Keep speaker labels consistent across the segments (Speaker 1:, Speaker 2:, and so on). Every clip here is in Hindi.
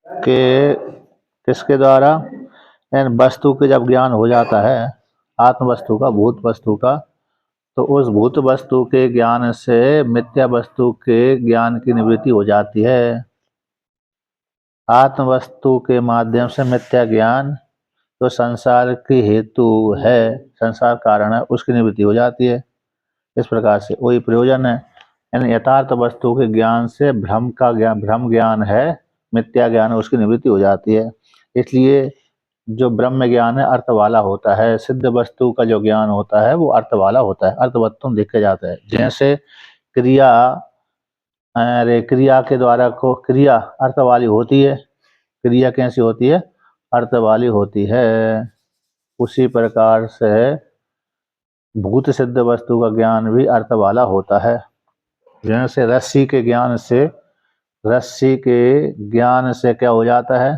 Speaker 1: कि किसके द्वारा, यानी वस्तु के जब ज्ञान हो जाता है, आत्म वस्तु का, भूत वस्तु का, तो उस भूत वस्तु के ज्ञान से मिथ्या वस्तु के ज्ञान की निवृत्ति हो जाती है। आत्म वस्तु के माध्यम से मिथ्या ज्ञान तो संसार की हेतु है, संसार कारण है, उसकी निवृत्ति हो जाती है। इस प्रकार से वही प्रयोजन है। यानी यथार्थ वस्तु के ज्ञान से भ्रम का ज्ञान, भ्रम ज्ञान है, मिथ्या ज्ञान है, उसकी निवृत्ति हो जाती है। इसलिए जो ब्रह्म ज्ञान है अर्थ वाला होता है, सिद्ध वस्तु का जो ज्ञान होता है वो अर्थ वाला होता है, अर्थवत्तम देखे जाता है। जैसे क्रिया, अरे क्रिया के द्वारा को क्रिया अर्थ वाली होती है, क्रिया कैसी होती है, अर्थ वाली होती है। उसी प्रकार से भूत सिद्ध वस्तु का ज्ञान भी अर्थ वाला होता है। जैसे रस्सी के ज्ञान से क्या हो जाता है,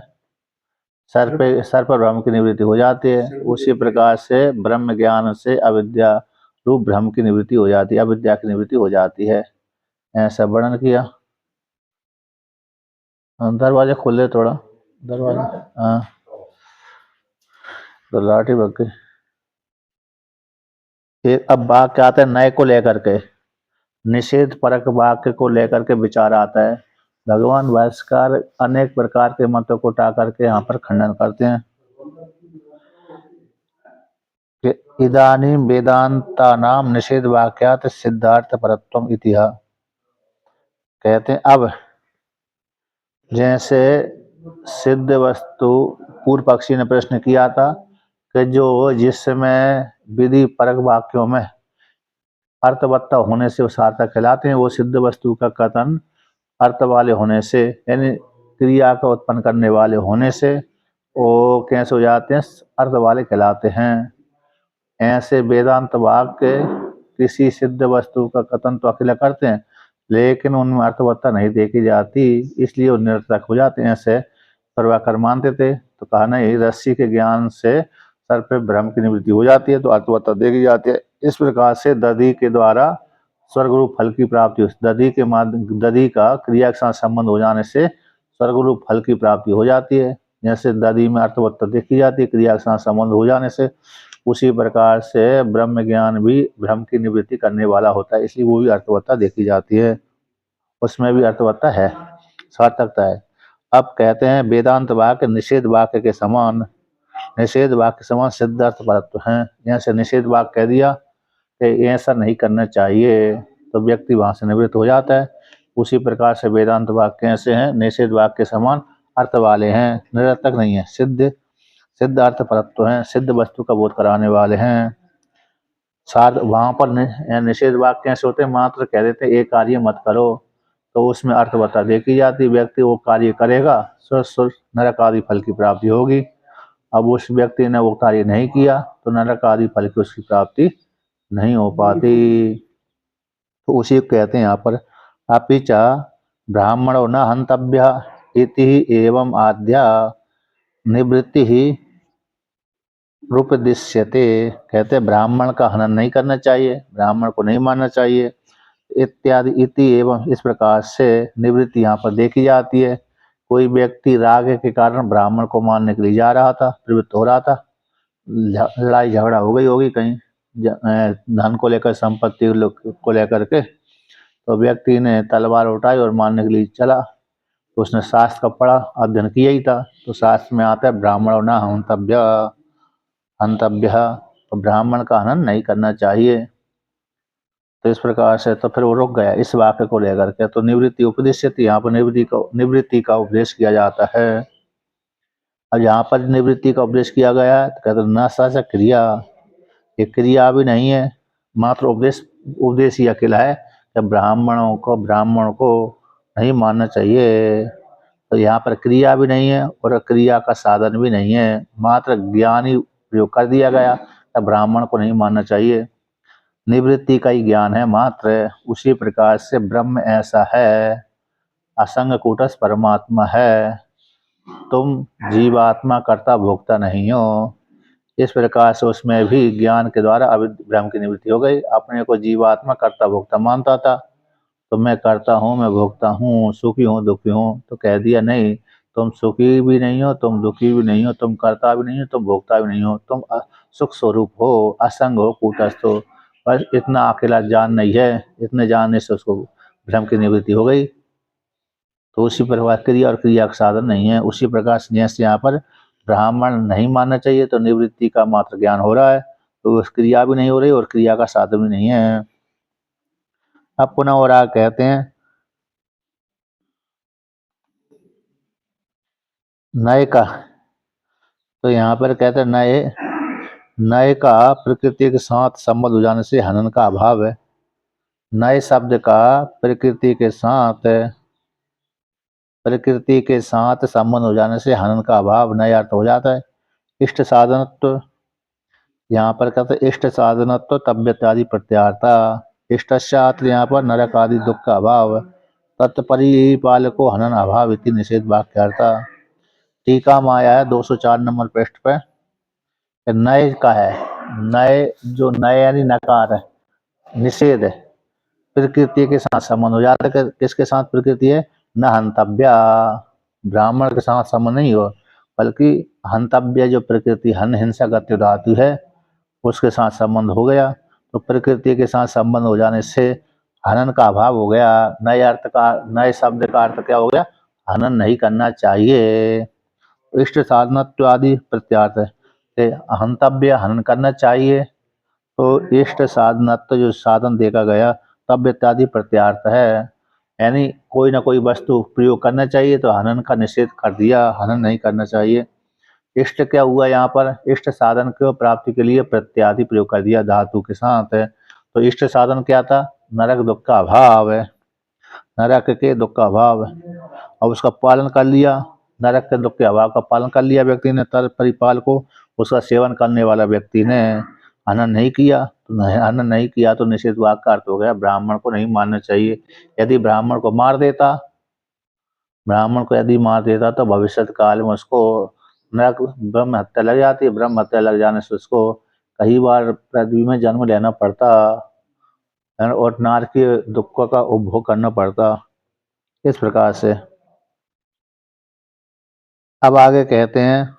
Speaker 1: सर पर भ्रम की निवृत्ति हो जाती है। उसी प्रकार से ब्रह्म ज्ञान से अविद्या रूप भ्रम की निवृत्ति हो जाती है, अविद्या की निवृत्ति हो जाती है। ऐसा वर्णन किया। दरवाजा खोले थोड़ा, दरवाजा, हाँ तो लाठी बग गई। एक अब वाक्य आता है नए को लेकर के, निषेध परक वाक्य को लेकर के विचार आता है। भगवान भास्कर अनेक प्रकार के मतों को उठा करके यहाँ पर खंडन करते हैं कि इदानीं वेदांता नाम निषेध वाक्यात सिद्धार्थ परत्वम इतिहा। कहते हैं अब जैसे सिद्ध वस्तु, पूर्व पक्षी ने प्रश्न किया था कि जो जिसमें विधि परक वाक्यों में अर्थवत्ता होने से वो सार्थक कहलाते हैं, वो सिद्ध वस्तु का कथन अर्थ वाले होने से, यानी क्रिया का उत्पन्न करने वाले होने से वो कैसे हो जाते हैं, अर्थ वाले कहलाते हैं। ऐसे वेदांत वाक्य किसी सिद्ध वस्तु का कथन तो अकेला करते हैं, लेकिन उनमें अर्थवत्ता नहीं देखी जाती, इसलिए वो निरर्थक हो जाते हैं। ऐसे प्रभाकर मानते थे, तो कहा नहीं, रस्सी के ज्ञान से सर पे भ्रम की निवृत्ति हो जाती है, तो अर्थवत्ता देखी जाती है। इस प्रकार से दधी के द्वारा स्वर्गरूप फल की प्राप्ति, दधी का क्रिया के साथ संबंध हो जाने से स्वर्गरूप फल की प्राप्ति हो जाती है। जैसे दधी में अर्थवत्ता देखी जाती है क्रिया के साथ संबंध हो जाने से, उसी प्रकार से ब्रह्म ज्ञान भी भ्रम की निवृत्ति करने वाला होता है, इसलिए वो भी अर्थवत्ता देखी जाती है, उसमें भी अर्थवत्ता है, सार्थकता है। अब कहते हैं वेदांत वाक्य निषेध वाक्य के समान, निषेध वाक्य समान सिद्धार्थ परत्व है। जैसे निषेध वाक्य कह दिया कि ऐसा नहीं करना चाहिए, तो व्यक्ति वहां से निवृत्त हो जाता है। उसी प्रकार से वेदांत वाक्य ऐसे हैं, निषेध वाक्य के समान अर्थ वाले हैं, निरर्थक नहीं है, सिद्ध अर्थ परत्व हैं, सिद्ध वस्तु का बोध कराने वाले हैं। साथ वहां पर निषेध वाक्य ऐसे होते हैं, मात्र कह देते हैं एक कार्य मत करो, तो उसमें अर्थवत्ता देखी जाती, व्यक्ति वो कार्य करेगा स्व नरक आदि फल की प्राप्ति होगी। अब उस व्यक्ति ने वो कार्य नहीं किया तो नरक आदि फल की उसकी प्राप्ति नहीं हो पाती। तो उसी को कहते हैं यहाँ पर अपिच ब्राह्मणो न हंतव्य इति एवं आद्या निवृत्ति ही रूपदिश्यते। कहते हैं ब्राह्मण का हनन नहीं करना चाहिए, ब्राह्मण को नहीं मानना चाहिए, इत्यादि इति एवं, इस प्रकार से निवृत्ति यहाँ पर देखी जाती है। कोई व्यक्ति राग के कारण ब्राह्मण को मानने के लिए जा रहा था, प्रवृत्त हो रहा था, लड़ाई झगड़ा हो गई होगी कहीं धन को लेकर, संपत्ति को लेकर के, तो व्यक्ति ने तलवार उठाई और मारने के लिए चला, तो उसने शास्त्र का पढ़ा, अध्ययन किया ही था, तो शास्त्र में आता है ब्राह्मण न हंतव्य, तो ब्राह्मण का हनन नहीं करना चाहिए। तो इस प्रकार से तो फिर वो रुक गया इस वाक्य को लेकर के। तो निवृत्ति उपदेश थी, यहाँ पर निवृत्ति का उपदेश किया जाता है। अब यहाँ पर निवृत्ति का उपदेश किया गया है, तो कहते न सा क्रिया, ये क्रिया भी नहीं है, मात्र उपदेश ही अकेला है कि ब्राह्मण को नहीं मानना चाहिए। तो यहाँ पर क्रिया भी नहीं है और क्रिया का साधन भी नहीं है, मात्र ज्ञान ही प्रयोग कर दिया गया, तो ब्राह्मण को नहीं मानना चाहिए, निवृत्ति का ही ज्ञान है मात्र। उसी प्रकार से ब्रह्म ऐसा है, असंग कूटस्थ परमात्मा है, तुम जीवात्मा कर्ता भोक्ता नहीं हो। इस प्रकार से उसमें भी ज्ञान के द्वारा ब्रह्म की निवृत्ति हो गई। अपने को जीवात्मा कर्ता भोक्ता मानता था, तो मैं करता हूँ, मैं भोगता हूँ, सुखी हूँ, दुखी हूँ, तो कह दिया नहीं, तुम सुखी भी नहीं हो, तुम दुखी भी नहीं हो, तुम कर्ता भी नहीं हो, तुम भोक्ता भी नहीं हो, तुम सुख स्वरूप हो, असंग हो, कूटस्थ हो। बस इतना अकेला जान नहीं है, इतने जानने से उसको भ्रम की निवृत्ति हो गई। तो उसी प्रकार क्रिया और क्रिया का साधन नहीं है। उसी प्रकार से जैसे यहाँ पर ब्राह्मण नहीं मानना चाहिए, तो निवृत्ति का मात्र ज्ञान हो रहा है, तो उस क्रिया भी नहीं हो रही और क्रिया का साधन भी नहीं है। अब पुनः और आगे कहते हैं नए का, तो यहाँ पर कहते हैं नए नए का प्रकृति के साथ संबंध हो जाने से हनन का अभाव है। नए शब्द का प्रकृति के साथ संबंध हो जाने से हनन का अभाव नए अर्थ हो जाता है। इष्ट साधनत्व, यहाँ पर कहते हैं इष्ट साधनत्व तब्यत्यादि प्रत्यार्था। इष्टशास्त्र यहाँ पर नरक आदि दुख का अभाव, तत्परिपालको हनन अभाव इति निषेध वाक्यार्था। टीका में आया है 204 नंबर पृष्ठ पे, नए का है, नए जो नए यानी नकार है, निषेध है, प्रकृति के साथ संबंध हो जाता है। किसके साथ प्रकृति है? न हंतव्या, ब्राह्मण के साथ संबंध नहीं हो, बल्कि हंतव्य जो प्रकृति हन हिंसा गत्य धातु है उसके साथ संबंध हो गया। तो प्रकृति के साथ संबंध हो जाने से हनन का अभाव हो गया। नए शब्द का अर्थ क्या हो गया? हनन नहीं करना चाहिए। इष्ट साधनत्व आदि प्रत्यार्थ है, हंतव्य हनन करना चाहिए। तो इष्ट साधनत्व जो साधन देखा गया तब इत्यादि प्रत्यार्थ है, यानी कोई ना कोई वस्तु प्रयोग करना चाहिए, तो हनन का निषेध कर दिया, हनन नहीं करना चाहिए। इष्ट क्या हुआ यहाँ पर? इष्ट साधन को प्राप्ति के लिए प्रत्यादि प्रयोग कर दिया धातु के साथ है। तो इष्ट साधन क्या था? नरक दुख का अभाव है, नरक के दुख का अभाव है। अब उसका पालन कर लिया, नरक के दुख के अभाव का पालन कर लिया व्यक्ति ने, तर परिपाल को, उसका सेवन करने वाला व्यक्ति ने हनन नहीं किया, तो हनन नहीं किया तो निषेध वाक्य का अर्थ हो गया ब्राह्मण को नहीं मारना चाहिए। यदि ब्राह्मण को यदि मार देता तो भविष्य काल में उसको नरक ब्रह्म हत्या लग जाती, ब्रह्म हत्या लग जाने से उसको कई बार पृथ्वी में जन्म लेना पड़ता और नारकीय दुखों का उपभोग करना पड़ता। इस प्रकार से अब आगे कहते हैं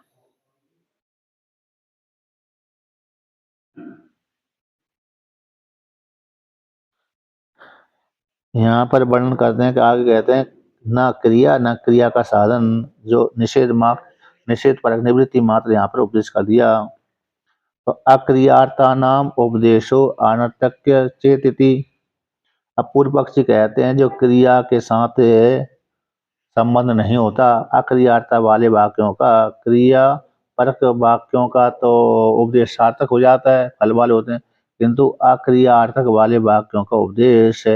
Speaker 1: यहाँ पर वर्णन करते हैं कि आगे कहते हैं न क्रिया का साधन, जो निषेध परक निवृत्ति मात्र यहाँ पर उपदेश कर दिया। तो अक्रियार्था नाम उपदेशो अनर्थक्य चेतिति। अब पूर्व पक्षी कहते हैं जो क्रिया के साथ संबंध नहीं होता, अक्रियार्था वाले वाक्यों का, क्रिया परक वाक्यों का तो उपदेश सार्थक हो जाता है, फल वाले होते हैं, किंतु अक्रियार्थक वाले वाक्यों का उपदेश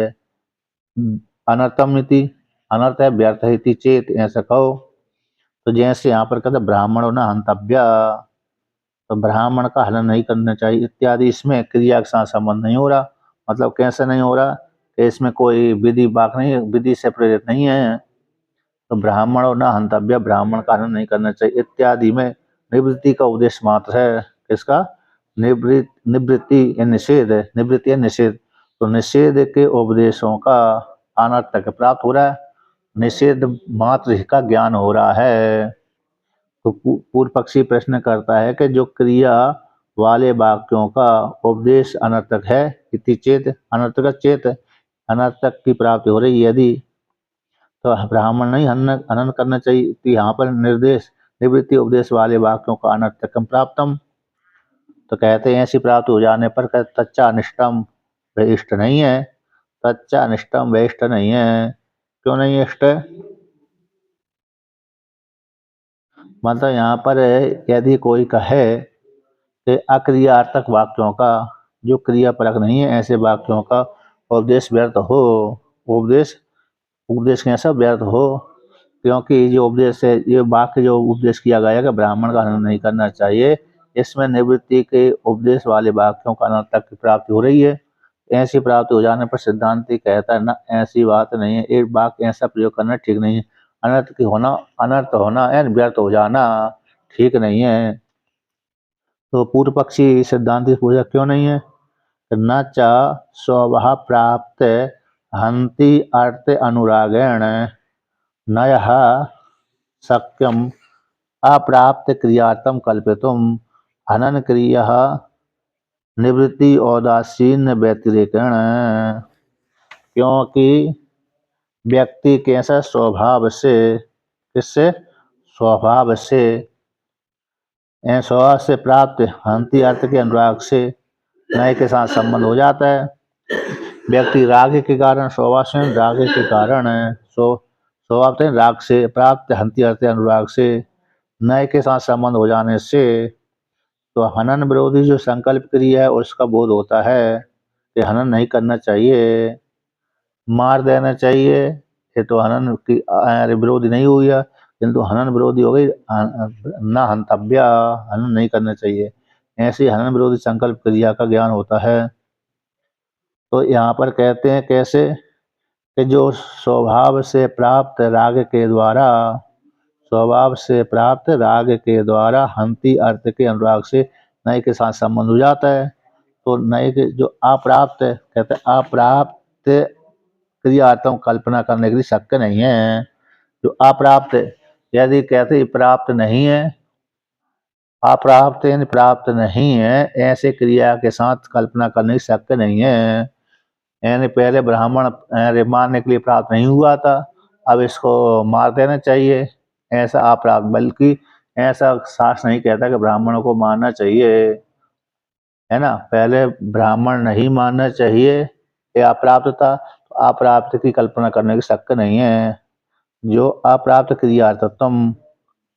Speaker 1: अनर्थम इति, अनर्थ है, व्यर्थ है इति चेत, ऐसा कहो। तो जैसे यहाँ पर कहते ब्राह्मणो न हंतव्य, तो ब्राह्मण का हनन नहीं करना चाहिए इत्यादि, इसमें क्रिया के साथ संबंध नहीं हो रहा। मतलब कैसे नहीं हो रहा? कि इसमें कोई विधि वाक नहीं, विधि से प्रेरित नहीं है। तो ब्राह्मण और न हंतव्य, ब्राह्मण का हनन नहीं करना चाहिए इत्यादि में निवृत्ति का उद्देश्य मात्र है। किसका? निवृत्ति या निषेध है, निवृत्ति या निषेध। तो निषेध के उपदेशों का अनर्थक प्राप्त हो रहा है, निषेध मात्र का ज्ञान हो रहा है। तो पूर्व पक्षी प्रश्न करता है कि जो क्रिया वाले वाक्यों का उपदेश अनर्थक है, इति चेत, अनर्थक चेत, अनर्थक की प्राप्ति हो रही यदि, तो ब्राह्मण नहीं हनन करना चाहिए। तो यहाँ पर निर्देश निवृत्ति उपदेश वाले वाक्यों का अनर्थकम प्राप्तम, तो कहते हैं ऐसी प्राप्त हो जाने पर तच्चा अनिष्टम, वह इष्ट नहीं है। तच्चा अनिष्टम, वह इष्ट नहीं है। क्यों नहीं इष्ट? मतलब यहाँ पर यदि कोई कहे कि अक्रियार्थक वाक्यों का, जो क्रिया परक नहीं है, ऐसे वाक्यों का उपदेश व्यर्थ हो, उपदेश उपदेश कैसा व्यर्थ हो, क्योंकि जो उपदेश है, ये वाक्य जो उपदेश किया गया है कि ब्राह्मण का हनन नहीं करना चाहिए, इसमें निवृत्ति के उपदेश वाले वाक्यों का अनर्थक की प्राप्ति हो रही है। ऐसी प्राप्ति हो जाने पर सिद्धांति कहता है ना, ऐसी बात नहीं है, एक वाक्य ऐसा प्रयोग करना ठीक नहीं है। अनर्थ होना यानी व्यर्थ हो जाना ठीक नहीं है। तो पूर्व पक्षी सिद्धांति पूजा क्यों नहीं है? न च स्वभाव प्राप्त हंति अर्थ अनुरागेण नयः शक्यम अप्राप्त क्रियार्थम कल्पितुम हनन क्रिया निवृत्ति औदासीन व्यतिरेकेण। क्योंकि व्यक्ति कैसा स्वभाव से किससे स्वभाव से प्राप्त हंती अर्थ के अनुराग से नए के साथ संबंध हो जाता है। व्यक्ति राग के कारण स्वभाव से राग के कारण स्वभाव से राग से प्राप्त हंती अर्थ अनुराग से नए के साथ संबंध हो जाने से तो हनन विरोधी जो संकल्प क्रिया है उसका बोध होता है कि हनन नहीं करना चाहिए, मार देना चाहिए। ये तो हनन की विरोधी नहीं हुई है, किंतु हनन विरोधी हो गई न हंतव्या, हनन नहीं करना चाहिए। ऐसी हनन विरोधी संकल्प क्रिया का ज्ञान होता है। तो यहाँ पर कहते हैं कैसे कि जो स्वभाव से प्राप्त राग के द्वारा हंती अर्थ के अनुराग से नए के साथ संबंध हो जाता है। तो नए के जो अप्राप्त कहते हैं अप्राप्त क्रियार्थम कल्पना करने के लिए शक्य नहीं है। जो अप्राप्त यदि कहते प्राप्त नहीं है, अप्राप्त यानी प्राप्त नहीं है, ऐसे क्रिया के साथ कल्पना करने की शक्य नहीं है। यानी पहले ब्राह्मण मारने के लिए प्राप्त नहीं हुआ था, अब इसको मार देना चाहिए, ऐसा अप्राप्त। बल्कि ऐसा शास्त्र नहीं कहता कि ब्राह्मणों को मारना चाहिए, है ना। पहले ब्राह्मण नहीं मारना चाहिए, ये अप्राप्त था। तो अप्राप्त की कल्पना करने की शक्य नहीं है। जो अप्राप्त क्रियार्थम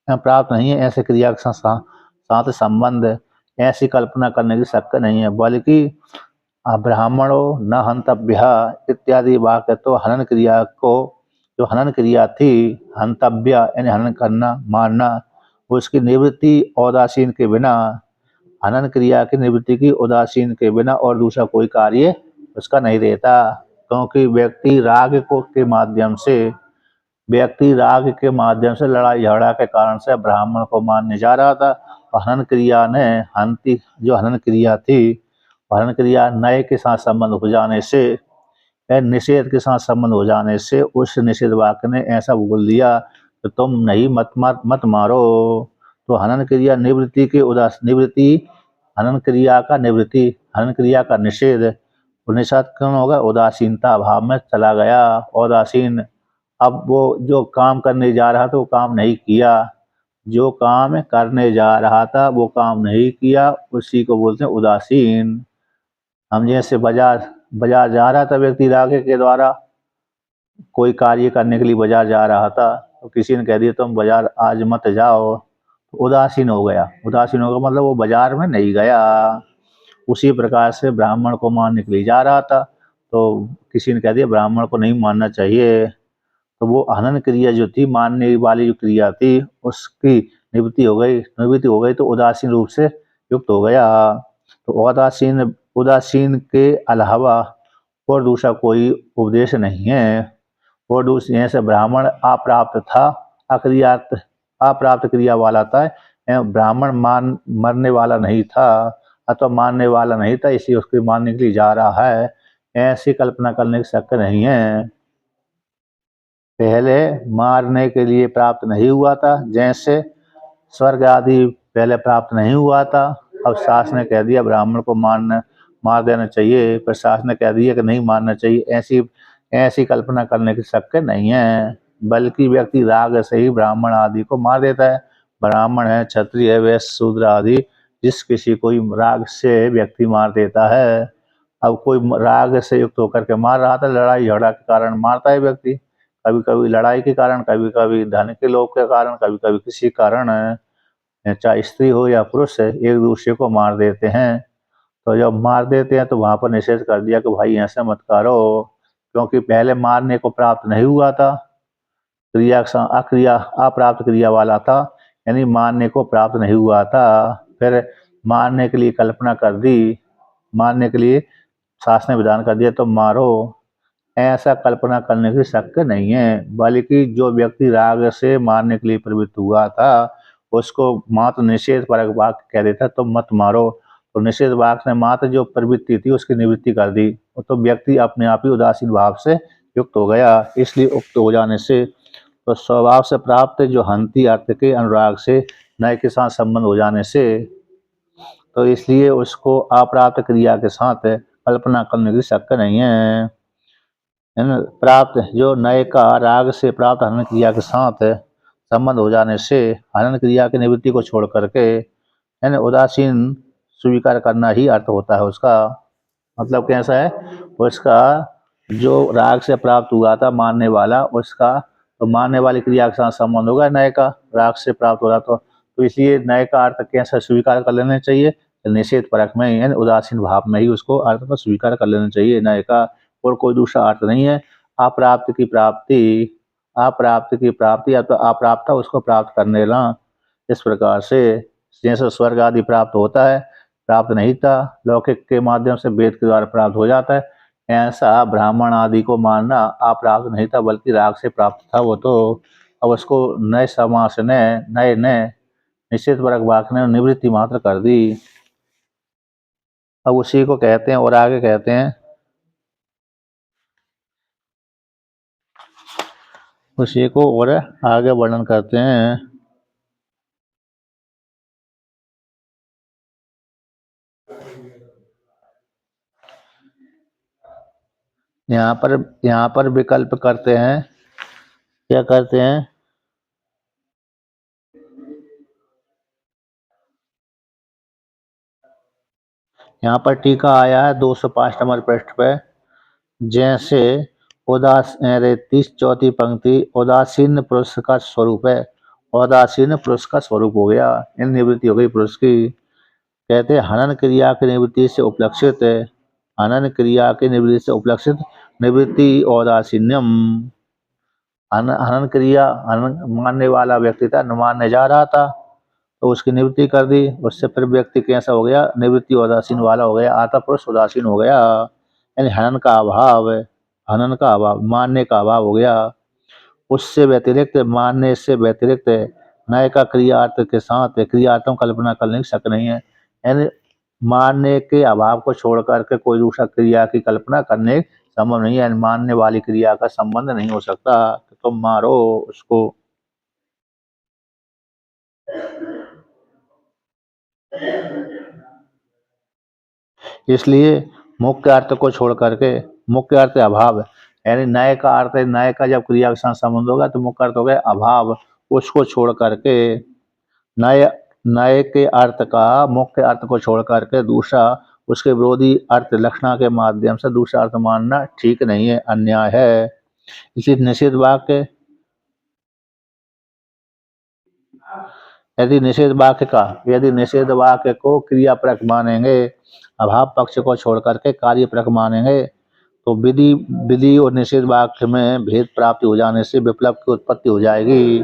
Speaker 1: प्राप्त नहीं है ऐसे क्रिया के साथ संबंध, ऐसी कल्पना करने की शक्य नहीं है। बल्कि ब्राह्मणों न हंतव्य इत्यादि वाक्य तो हनन क्रिया को, जो हनन क्रिया थी हंतव्य यानी हनन करना मारना, उसकी निवृत्ति उदासीन के बिना, हनन क्रिया की निवृत्ति की उदासीन के बिना और दूसरा कोई कार्य उसका नहीं रहता। क्योंकि व्यक्ति राग के माध्यम से लड़ाई झगड़ा के कारण से ब्राह्मण को मारने जा रहा था। हनन क्रिया ने हनन क्रिया थी, हनन क्रिया नए के साथ संबंध हो जाने से, निषेध के साथ संबंध हो जाने से उस निषेध वाक्य ने ऐसा बोल दिया कि तुम नहीं मत मारो। तो हनन क्रिया निवृत्ति के हनन क्रिया का निषेध, निषेध क्यों होगा, उदासीनता भाव में चला गया, उदासीन। अब वो जो काम करने जा रहा था वो काम नहीं किया, जो काम करने जा रहा था वो काम नहीं किया, उसी को बोलते हैं उदासीन। हम जैसे बाजार जा रहा था व्यक्ति राग के द्वारा, कोई कार्य करने के लिए बाजार जा रहा था, तो किसी ने कह दिया तुम बाजार आज मत जाओ, तो उदासीन हो गया मतलब वो बाजार में नहीं गया। उसी प्रकार से ब्राह्मण को मारने के लिए जा रहा था, तो किसी ने कह दिया ब्राह्मण को नहीं मारना चाहिए, तो वो हनन क्रिया जो थी, मारने वाली जो क्रिया थी, उसकी निवृत्ति हो गई तो उदासीन रूप से युक्त हो गया। तो उदासीन के अलावा और दूसरा कोई उपदेश नहीं है। और दूसरे से ब्राह्मण अप्राप्त था, अप्राप्त क्रिया वाला था, ब्राह्मण मरने वाला नहीं था अथवा मारने वाला नहीं था, इसी उसके मारने के लिए जा रहा है, ऐसी कल्पना करने की शक्य नहीं है। पहले मारने के लिए प्राप्त नहीं हुआ था, जैसे स्वर्ग आदि पहले प्राप्त नहीं हुआ था, अब शास्त्र ने कह दिया ब्राह्मण को मार देना चाहिए, पर शास्त्र ने कह दिया कि नहीं मारना चाहिए, ऐसी कल्पना करने की शक्य नहीं है। बल्कि व्यक्ति राग से ही ब्राह्मण आदि को मार देता है। ब्राह्मण है, क्षत्रिय है, वैश्य, शूद्र आदि, जिस किसी को राग से व्यक्ति मार देता है। अब कोई राग से युक्त होकर के मार रहा था, लड़ाई झगड़ा के कारण मारता है व्यक्ति, कभी कभी लड़ाई के कारण, कभी कभी धन के लोभ के कारण, कभी कभी किसी कारण, चाहे स्त्री हो या पुरुष है, एक दूसरे को मार देते हैं। तो जब मार देते हैं तो वहां पर निषेध कर दिया कि भाई ऐसे मत करो, क्योंकि पहले मारने को प्राप्त नहीं हुआ था, अप्राप्त क्रिया वाला था, यानी मारने को प्राप्त नहीं हुआ था। फिर मारने के लिए कल्पना कर दी, मारने के लिए शास्त्र ने विधान कर दिया तो मारो, ऐसा कल्पना करने की शक्य नहीं है। बल्कि जो व्यक्ति राग से मारने के लिए प्रवृत्त हुआ था, उसको मात्र निषेध परक वाक्य कह देता तो मत मारो, तो निषेध वाक्य ने मात्र जो प्रवृत्ति थी उसकी निवृत्ति कर दी, तो व्यक्ति अपने आप ही उदासीन भाव से युक्त हो गया। इसलिए उक्त हो जाने से तो स्वभाव से प्राप्त जो हंती अर्थ के अनुराग से नए के साथ संबंध हो जाने से, तो इसलिए उसको अप्राप्त क्रिया के साथ कल्पना करने की शक नहीं है। प्राप्त जो नए का राग से प्राप्त हनन क्रिया के साथ संबंध हो जाने से हनन क्रिया की निवृत्ति को छोड़ करके उदासीन स्वीकार करना ही अर्थ होता है उसका। मतलब कैसा है, उसका जो राग से प्राप्त हुआ था मानने वाला, उसका तो मानने वाली क्रिया के साथ संबंध होगा नए का, राग से प्राप्त हो रहा तो इसलिए नए का अर्थ कैसा स्वीकार कर लेना चाहिए, निषेध परक में ही उदासीन भाव में ही उसको अर्थ को स्वीकार कर लेना चाहिए नए का, और कोई दूसरा अर्थ नहीं है। अप्राप्त की प्राप्ति, अप्राप्त की प्राप्ति या तो अप्राप्त उसको प्राप्त करने ला, इस प्रकार से जैसे स्वर्ग आदि प्राप्त होता है, प्राप्त नहीं था, लौकिक के माध्यम से वेद के द्वारा प्राप्त हो जाता है, ऐसा ब्राह्मण आदि को मानना अप्राप्त नहीं था बल्कि राग से प्राप्त था वो तो। अब उसको नए समास ने नए ने निश्चित वर्ग वाक्य ने निवृत्ति मात्र कर दी। अब उसी को कहते हैं और आगे कहते हैं, उसी को और आगे वर्णन करते हैं। यहाँ पर विकल्प करते हैं, क्या करते हैं, यहाँ पर टीका आया है 205 नंबर पृष्ठ पे, जैसे उदास 30 पंक्ति उदासीन पुरुष का स्वरूप है, उदासीन पुरुष का स्वरूप हो गया, इन निवृत्ति हो गई पुरुष की। कहते हैं हनन क्रिया की निवृत्ति से उपलक्षित है, हनन क्रिया की निवृत्ति से उपलक्षित निवृत्ति औदासीन्यम। हनन क्रिया हनन मानने वाला व्यक्ति था, न मानने जा रहा था तो उसकी निवृत्ति कर दी, उससे फिर व्यक्ति कैसा हो गया, निवृत्ति उदासीन वाला हो गया, आता पुरुष उदासीन हो गया, यानी हनन का अभाव, हनन का अभाव, मानने का अभाव हो गया। उससे व्यतिरिक्त, मानने से व्यतिरिक्त नए का क्रियार्थ के साथ क्रियार्थों कल्पना करने की शक नहीं है, यानी मानने के अभाव को छोड़ करके कोई दूसरा क्रिया की कल्पना करने संभव नहीं है, मानने वाली क्रिया का संबंध नहीं हो सकता, तो तुम मारो उसको। इसलिए मुख्य अर्थ को छोड़ करके, मुख्य अर्थ अभाव, यानी नए का अर्थ, नए का जब क्रिया के साथ संबंध होगा तो मुख्य अर्थ हो गया अभाव, उसको छोड़ करके नए, नए के अर्थ का मुख्य अर्थ को छोड़ करके दूसरा उसके विरोधी अर्थ लक्षणा के माध्यम से दूसरा अर्थ मानना ठीक नहीं है, अन्याय है। इसी निषेध वाक्य, यदि निषेध वाक्य को क्रियापरक मानेंगे, अभाव पक्ष को छोड़ करके कार्यपरक मानेंगे, तो विधि विधि और निषेध वाक्य में भेद प्राप्ति हो जाने से विप्लव की उत्पत्ति हो जाएगी।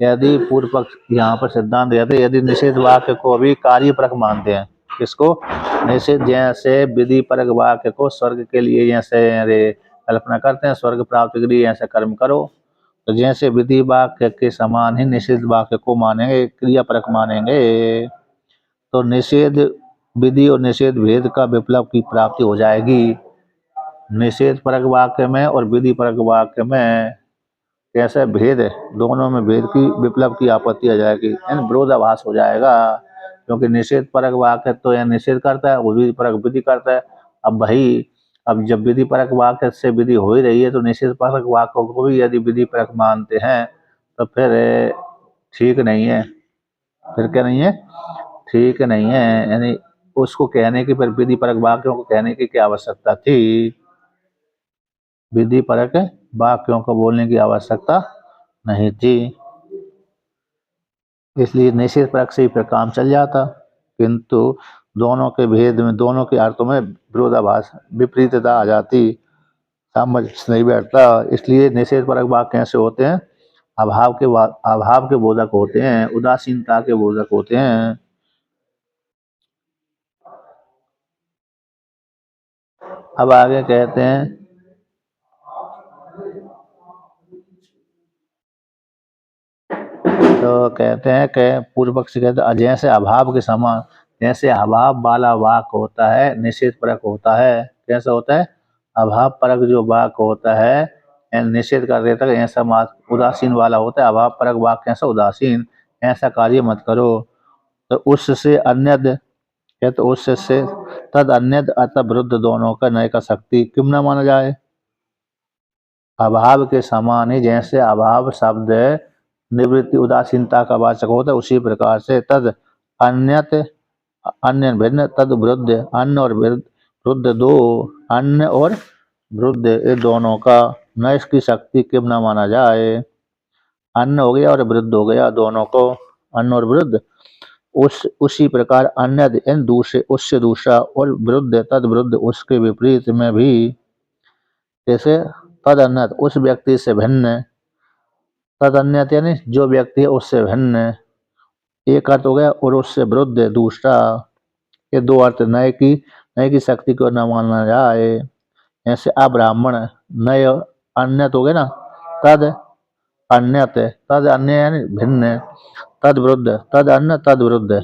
Speaker 1: यदि पूर्व पक्ष यहाँ पर सिद्धांत देते, यदि निषेध वाक्य को भी कार्यपरक मानते हैं, किसको, निषेध, जैसे विधि परक वाक्य को स्वर्ग के लिए जैसे कल्पना करते हैं, स्वर्ग प्राप्ति के लिए ऐसे कर्म करो, तो जैसे विधि वाक्य के समान ही निषेध वाक्य को मानेंगे, क्रियापरक मानेंगे, तो निषेध विधि और निषेध भेद का विप्लव की प्राप्ति हो जाएगी। निषेध परक वाक्य में और विधि परक वाक्य में कैसे भेद है, दोनों में भेद की विप्लव की आपत्ति आ जाएगी, यानी विरोधाभास हो जाएगा, क्योंकि निषेध परक वाक्य तो यह निषेध करता है, विधि परक विधि करता है। अब भाई, अब जब विधि परक वाक्य से विधि हो ही रही है तो निषेध परक वाक्य को भी यदि विधि परक मानते हैं तो फिर ठीक नहीं है, फिर क्या नहीं है, ठीक नहीं है, यानी उसको कहने की, फिर विधि परक वाक्यों को कहने की क्या आवश्यकता थी, विधि परक वाक्यों को बोलने की आवश्यकता नहीं थी, इसलिए निषेध परक से ही फिर काम चल जाता। किंतु दोनों के भेद में, दोनों के अर्थों में विरोधाभास, विपरीतता आ जाती, समझ नहीं बैठता। इसलिए निषेध परक वाक्य कैसे होते हैं, अभाव के बोधक होते हैं, उदासीनता के बोधक होते हैं। अब आगे कहते हैं, तो कहते हैं कि पूर्व पक्षी कहते हैं जैसे अभाव के समान, जैसे अभाव वाला वाक होता है निषेध परक होता है, कैसा होता है, अभाव परक जो वाक होता है निषेध कर देता है ऐसा उदासीन वाला होता है। अभाव परक वाक्य ऐसा उदासीन, ऐसा कार्य मत करो। तो उससे अन्यद है, तो उससे तद अन्यद अतः विरुद्ध दोनों का नय का शक्ति क्यों न माना जाए। अभाव के समान ही जैसे अभाव शब्द निवृत्ति उदासीनता का वाचक होता है, उसी प्रकार से तद अन्यत अन्य भिन्न तद विरुद्ध, अन्न और विरुद्ध दो, अन्न और विरुद्ध ये दोनों का नय की शक्ति क्यों न माना जाए। अन्न हो गया और विरुद्ध हो गया, दोनों को अन्न और विरुद्ध। उसी प्रकार अन्य इन दूसरे उससे दूसरा और विरुद्ध तद विरुद्ध उसके विपरीत में भी, जैसे तद अन्य उस व्यक्ति से भिन्न, तद अन्य यानी जो व्यक्ति है उससे भिन्न, एक अर्थ हो गया, और उससे विरुद्ध दूसरा, ये दो अर्थ नय की शक्ति को न माना जाए। ऐसे अब्राह्मण नय अन्य हो गए ना, तद अन्यत, तद अन्य यानी भिन्न, तद विरुद्ध, तद अन्य तद विरुद्ध,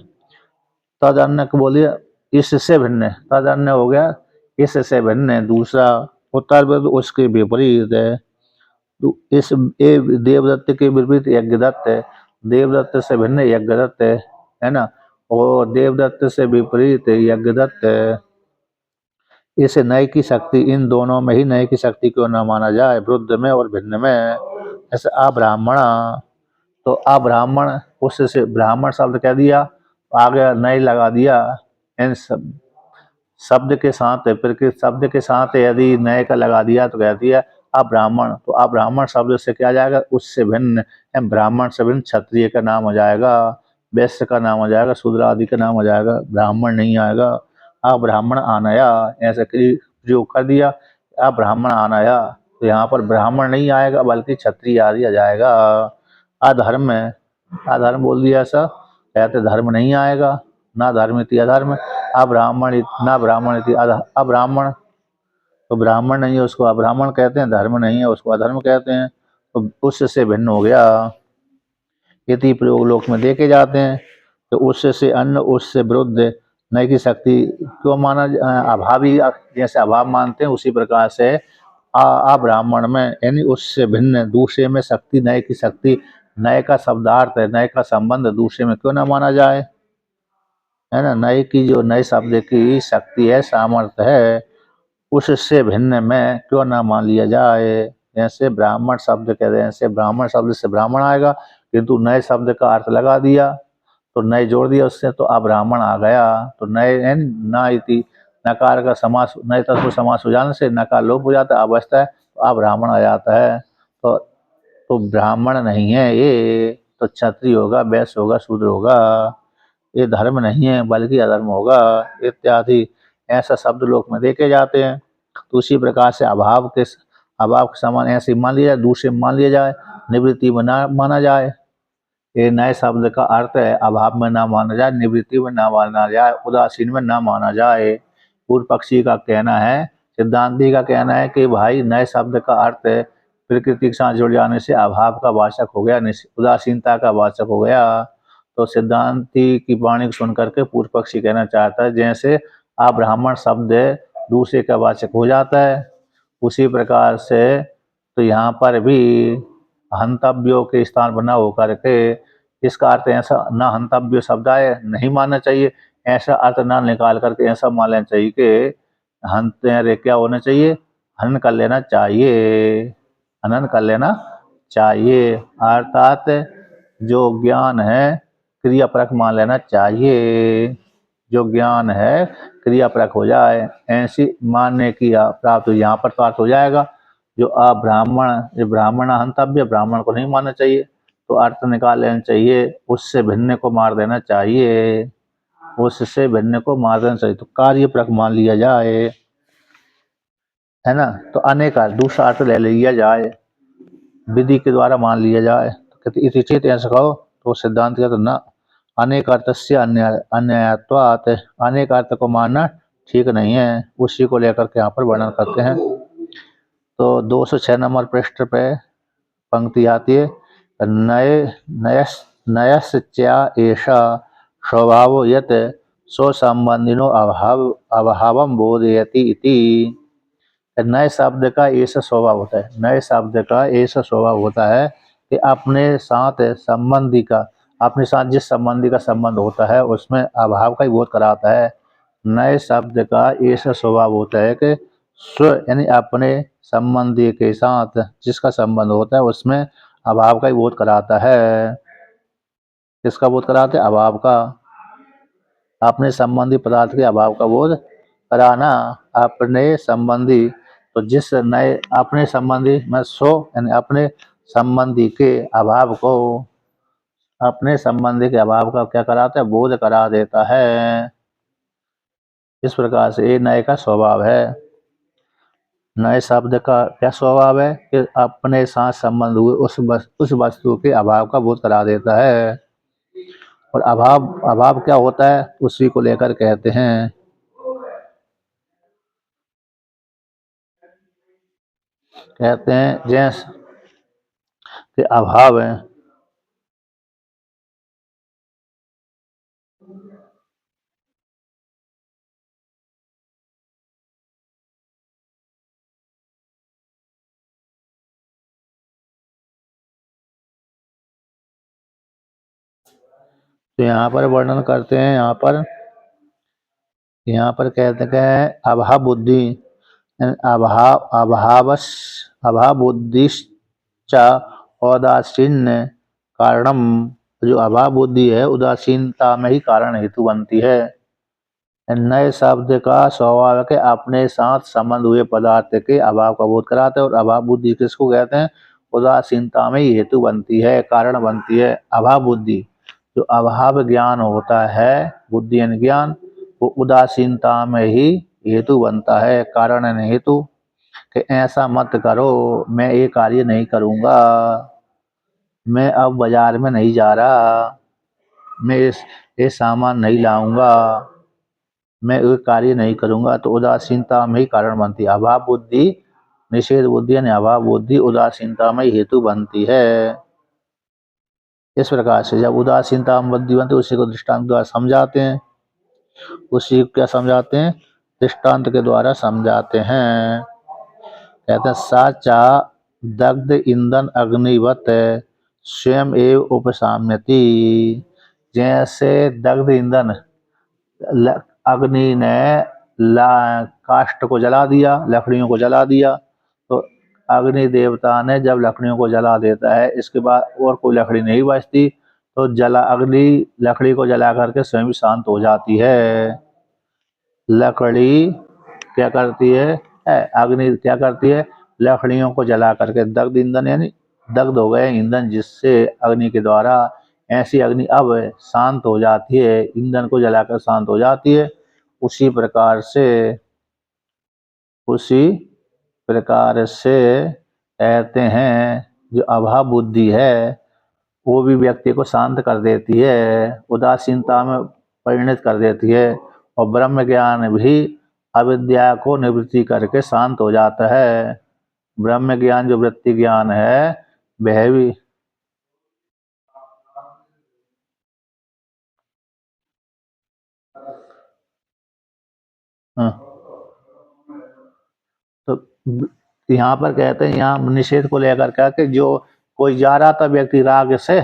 Speaker 1: तद अन्य को बोलिए इससे भिन्न, तद अन्य हो गया इससे भिन्न दूसरा, उत्तर विरुद्ध उसके विपरीत है। इस देवदत्त के विपरीत यज्ञदत्त है, देवदत्त से भिन्न यज्ञदत्त है ना, और देवदत्त से विपरीत यज्ञदत्त है। इस नय की शक्ति इन दोनों में ही नय की शक्ति क्यों न माना जाए, वृद्ध में और भिन्न में। ऐसे अब्राह्मण, तो अब्राह्मण उससे ब्राह्मण शब्द कह दिया, आगे नय लगा दिया इन शब्द के साथ, फिर शब्द के साथ यदि नय का लगा दिया तो कह दिया अब्राह्मण। तो अब्राह्मण शब्द से क्या जाएगा, उससे भिन्न, ब्राह्मण से भिन्न क्षत्रिय का नाम हो जाएगा, वैश्य का नाम हो जाएगा, शूद्र आदि का नाम हो जाएगा, ब्राह्मण नहीं आएगा। अब्राह्मण आनया ऐसे प्रयोग कर दिया, अब्राह्मण आनया, तो यहाँ पर ब्राह्मण नहीं आएगा बल्कि क्षत्रिय आदि आ जाएगा। अधर्म, अधर्म बोल दिया ऐसा, कहते धर्म नहीं आएगा, ना धर्म इति अधर्म, अब्राह्मण ना ब्राह्मण इति अब्राह्मण, तो ब्राह्मण नहीं है उसको अब्राह्मण कहते हैं, धर्म नहीं है उसको अधर्म कहते हैं, तो उससे भिन्न हो गया। इति प्रयोग लोक में देखे जाते हैं। तो उससे अन्न उससे विरुद्ध नय की शक्ति क्यों माना, अभावी जैसे अभाव मानते हैं उसी प्रकार से अब्राह्मण में यानी उससे भिन्न दूसरे में शक्ति, नय की शक्ति, नय का शब्दार्थ है, नय का संबंध दूसरे में क्यों ना माना जाए, है ना। नय की जो नय शब्द की शक्ति है, सामर्थ्य है, उससे भिन्न में क्यों ना मान लिया जाए। जैसे ब्राह्मण शब्द कहते हैं, ऐसे ब्राह्मण शब्द से ब्राह्मण आएगा, किंतु नए शब्द का अर्थ लगा दिया तो नए जोड़ दिया उससे, तो अब्राह्मण आ गया। तो नए ना इति नकार का समास, नए तत्व समास हो जाने से नकार लोप हो जाता है, अवस्था है, तो अब्राह्मण आ जाता है। तो ब्राह्मण नहीं है ये, तो क्षत्रिय होगा, वैश्य होगा, शूद्र होगा, ये धर्म नहीं है बल्कि अधर्म होगा इत्यादि ऐसा शब्द लोक में देखे जाते हैं। तो उसी प्रकार से अभाव के समान ऐसे मान लिया जाए, दूसरे मान लिया जाए, निवृत्ति में ना माना जाए। ये नए शब्द का अर्थ है अभाव में ना माना जाए, निवृत्ति में ना माना जाए, उदासीन में ना माना जाए। पूर्व पक्षी का कहना है, सिद्धांति का कहना है कि भाई नए शब्द का अर्थ प्रकृति के साथ जुड़ जाने से अभाव का वाचक हो गया, उदासीनता का वाचक हो गया। तो सिद्धांति की वाणी को सुन करके पूर्व पक्षी कहना चाहता है जैसे अब्राह्मण शब्द दूसरे का वाचक हो जाता है, उसी प्रकार से तो यहाँ पर भी हंतव्यों के स्थान पर न होकर के, इसका अर्थ ऐसा ना हंतव्य शब्द आए नहीं मानना चाहिए, ऐसा अर्थ ना निकाल करके ऐसा मान लेना चाहिए कि हंत क्या होना चाहिए, हनन कर लेना चाहिए, हनन कर लेना चाहिए, अर्थात जो ज्ञान है क्रियापरक मान लेना चाहिए, जो ज्ञान है क्रियापरक हो जाए, ऐसी मानने की प्राप्त यहाँ पर प्राप्त हो जाएगा। जो अब्राह्मण, जो ब्राह्मण हंतव्य, ब्राह्मण को नहीं मानना चाहिए, तो अर्थ निकाल लेना चाहिए, उससे भिन्न को मार देना चाहिए, उससे भिन्न को मार देना चाहिए, तो कार्यपरक मान लिया जाए, है ना। तो अनेक दूसरा अर्थ ले लिया जाए, विधि के द्वारा मान लिया जाए। तो कहते इति चेत ऐसा कहो, तो सिद्धांत कहते ना, अनेक अर्थ से अन्यायत्वात्, अनेक अर्थ को मानना ठीक नहीं है, उसी को लेकर के यहाँ पर वर्णन करते हैं। तो 206 नंबर पृष्ठ पे पंक्ति आती है, नयस्या एषा स्वभावो यत् स्वसंबंधिनो अभावं बोधयति इति। नए शब्द का ऐसा स्वभाव होता है, नए शब्द का ऐसा स्वभाव होता है कि अपने साथ संबंधी का, अपने साथ जिस संबंधी का संबंध होता है उसमें अभाव का ही बोध कराता है। नए शब्द का ऐसा स्वभाव होता है कि स्व यानी अपने संबंधी के साथ जिसका संबंध होता है उसमें अभाव का ही बोध कराता है। किसका बोध कराते हैं? अभाव का। अपने संबंधी पदार्थ के अभाव का बोध कराना। अपने संबंधी, तो जिस नए अपने संबंधी में सो यानी अपने संबंधी के अभाव को, अपने संबंधी के अभाव का क्या कराता है? बोध करा देता है। इस प्रकार से ये नए का स्वभाव है। नए शब्द का क्या स्वभाव है कि अपने साथ संबंध हुए उस वस्तु के अभाव का बोध करा देता है। और अभाव अभाव क्या होता है उसी को लेकर कहते हैं। कहते हैं जैसे कि अभाव है, तो यहाँ पर वर्णन करते हैं। यहाँ पर कहते हैं अभाव बुद्धि, अभावस अभाव बुद्धिश्च औदासीन्य कारणम। जो अभाव बुद्धि है उदासीनता में ही कारण हेतु बनती है। नए शब्द का स्वभाव है कि अपने साथ संबंध हुए पदार्थ के अभाव का बोध कराते हैं। और अभाव बुद्धि किसको कहते हैं? उदासीनता में ही हेतु बनती है, कारण बनती है। अभाव बुद्धि, जो अभाव ज्ञान होता है, बुद्धि यानी ज्ञान, वो उदासीनता में ही हेतु बनता है, कारण यानी हेतु। कि ऐसा मत करो, मैं ये कार्य नहीं करूँगा, मैं अब बाजार में नहीं जा रहा, मैं ये सामान नहीं लाऊंगा, मैं ये कार्य नहीं करूँगा, तो उदासीनता में ही कारण बनती है। अभाव बुद्धि, निषेध बुद्धि यानी अभाव बुद्धि उदासीनता में ही हेतु बनती है। इस प्रकार से जब उदासीनता में बुद्धि बनती है उसी को दृष्टांत द्वारा समझाते हैं। उसी को क्या समझाते हैं? दृष्टांत के द्वारा समझाते हैं। कहते हैं साचा दग्ध ईंधन अग्निवत स्वयं एव उपसाम्यति। जैसे दग्ध ईंधन, अग्नि ने काष्ठ को जला दिया, लकड़ियों को जला दिया, तो अग्नि देवता ने जब लकड़ियों को जला देता है, इसके बाद और कोई लकड़ी नहीं बचती, तो जला अग्नि लकड़ी को जला करके स्वयं शांत हो जाती है। लकड़ी क्या करती है? अग्नि क्या करती है? लकड़ियों को जला करके दग्ध ईंधन यानी दग्ध हो गए ईंधन, जिससे अग्नि के द्वारा ऐसी अग्नि अब शांत हो जाती है, ईंधन को जलाकर शांत हो जाती है। उसी प्रकार से उसी प्रकार से कहते हैं जो अभाव बुद्धि है वो भी व्यक्ति को शांत कर देती है, उदासीनता में परिणत कर देती है। और ब्रह्म ज्ञान भी अविद्या को निवृत्ति करके शांत हो जाता है। ब्रह्म ज्ञान जो वृत्ति ज्ञान है वह भी हाँ, तो यहाँ पर कहते हैं, यहाँ निषेध को लेकर क्या कि जो कोई जा रहा था व्यक्ति राग से,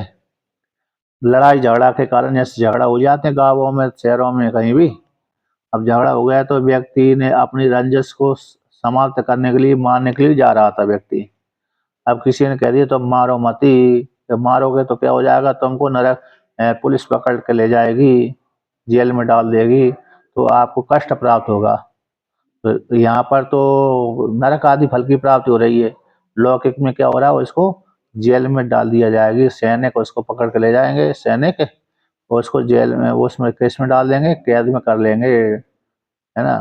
Speaker 1: लड़ाई झगड़ा के कारण जैसे झगड़ा हो जाते हैं गांवों में, शहरों में, कहीं भी, अब झगड़ा हो गया तो व्यक्ति ने अपनी रंजिश को समाप्त करने के लिए, मारने के लिए जा रहा था व्यक्ति। अब किसी ने कह दिया तुम मारो मती, तो मारोगे तो क्या हो जाएगा? तुमको नरक पुलिस पकड़ के ले जाएगी, जेल में डाल देगी, तो आपको कष्ट प्राप्त होगा। तो यहाँ पर तो नरक आदि फल की प्राप्ति हो रही है। लौकिक में क्या हो रहा है? उसको जेल में डाल दिया जाएगी, सैनिक उसको पकड़ के ले जाएंगे, सैनिक, और उसको जेल में, वो उसमें केस में डाल देंगे, कैद में कर लेंगे, है ना,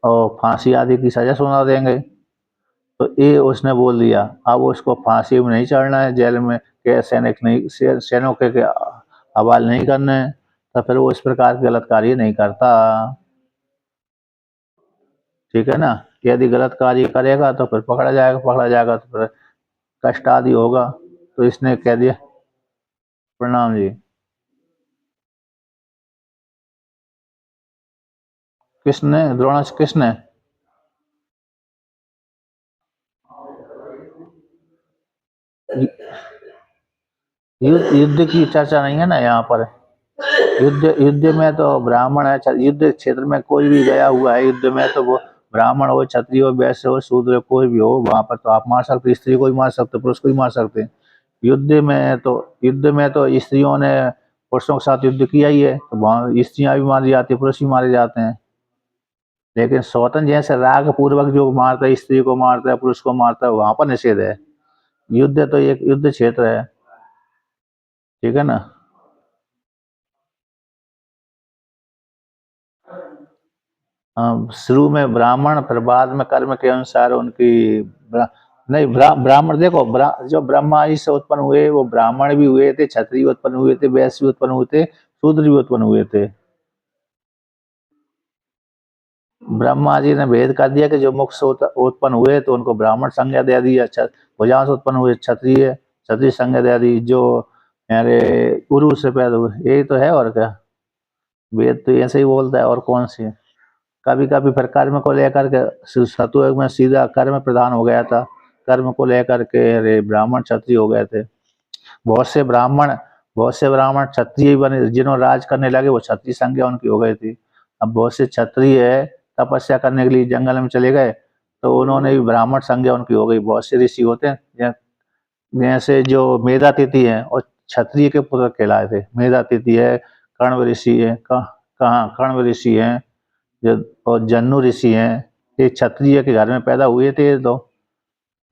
Speaker 1: और फांसी आदि की सजा सुना देंगे। तो ये उसने बोल दिया, अब उसको फांसी में नहीं चढ़ना है, जेल में के सैनिक नहीं, सैनिकों के हवाले नहीं करने हैं, तो फिर वो इस प्रकार के गलत कार्य नहीं करता। ठीक है ना? यदि गलत कार्य करेगा तो फिर पकड़ा जाएगा तो फिर कष्ट आदि होगा। तो इसने कह दिया। प्रणाम जी। किसने? द्रोणाचार्य किसने? युद्ध की चर्चा नहीं है ना यहाँ पर। युद्ध युद्ध में तो ब्राह्मण है, युद्ध क्षेत्र में कोई भी गया हुआ है युद्ध में, तो वो ब्राह्मण हो, क्षत्रिय हो, वैश्य हो, शूद्र कोई भी हो, वहां पर तो आप मार सकते, स्त्री को भी मार सकते, पुरुष को भी मार सकते हैं। युद्ध में तो स्त्रियों ने पुरुषों के साथ युद्ध किया ही है, तो वहां स्त्रियां भी मारी जाती है, पुरुष भी मारे जाते हैं। लेकिन स्वतंत्र जैसे राग पूर्वक जो मारता है, स्त्री को मारता है, पुरुष को मारता है, वहां पर निषेध है। युद्ध तो एक युद्ध क्षेत्र है, ठीक है ना। शुरू में ब्राह्मण, फिर बाद में कर्म के अनुसार उनकी नहीं, ब्राह्मण देखो, जो ब्रह्मा जी से उत्पन्न हुए वो ब्राह्मण भी हुए थे, क्षत्रिय उत्पन्न हुए थे, वैश्य भी उत्पन्न हुए थे, शूद्र भी उत्पन्न हुए थे। ब्रह्मा जी ने भेद कर दिया कि जो मुख से उत्पन्न हुए तो उनको ब्राह्मण संज्ञा दे दी, अच्छा भुजाओं से उत्पन्न हुए क्षत्रिय क्षत्रिय संज्ञा दे दी, जो मेरे गुरु से पैदा हुए, यही तो है और क्या। वेद तो ऐसे ही बोलता है, और कौन सी। कभी कभी फिर कर्म को लेकर के सतयुग में सीधा कर्म प्रधान हो गया था, कर्म को लेकर के अरे ब्राह्मण क्षत्रिय हो गए थे। बहुत से ब्राह्मण क्षत्रिय बने, जिन्होंने राज करने लगे वो क्षत्रिय संज्ञा उनकी हो गई थी। अब बहुत से क्षत्रिय तपस्या करने के लिए जंगल में चले गए, तो उन्होंने भी ब्राह्मण संज्ञा उनकी हो गई। बहुत से ऋषि होते हैं, जैसे जो मेधातिथि है और क्षत्रिय के पुत्र कहलाए थे। मेधातिथि है, कण्व ऋषि है, कहाँ कण्व ऋषि है, जो और जन्नू ऋषि हैं, ये क्षत्रिय के घर में पैदा हुए थे। तो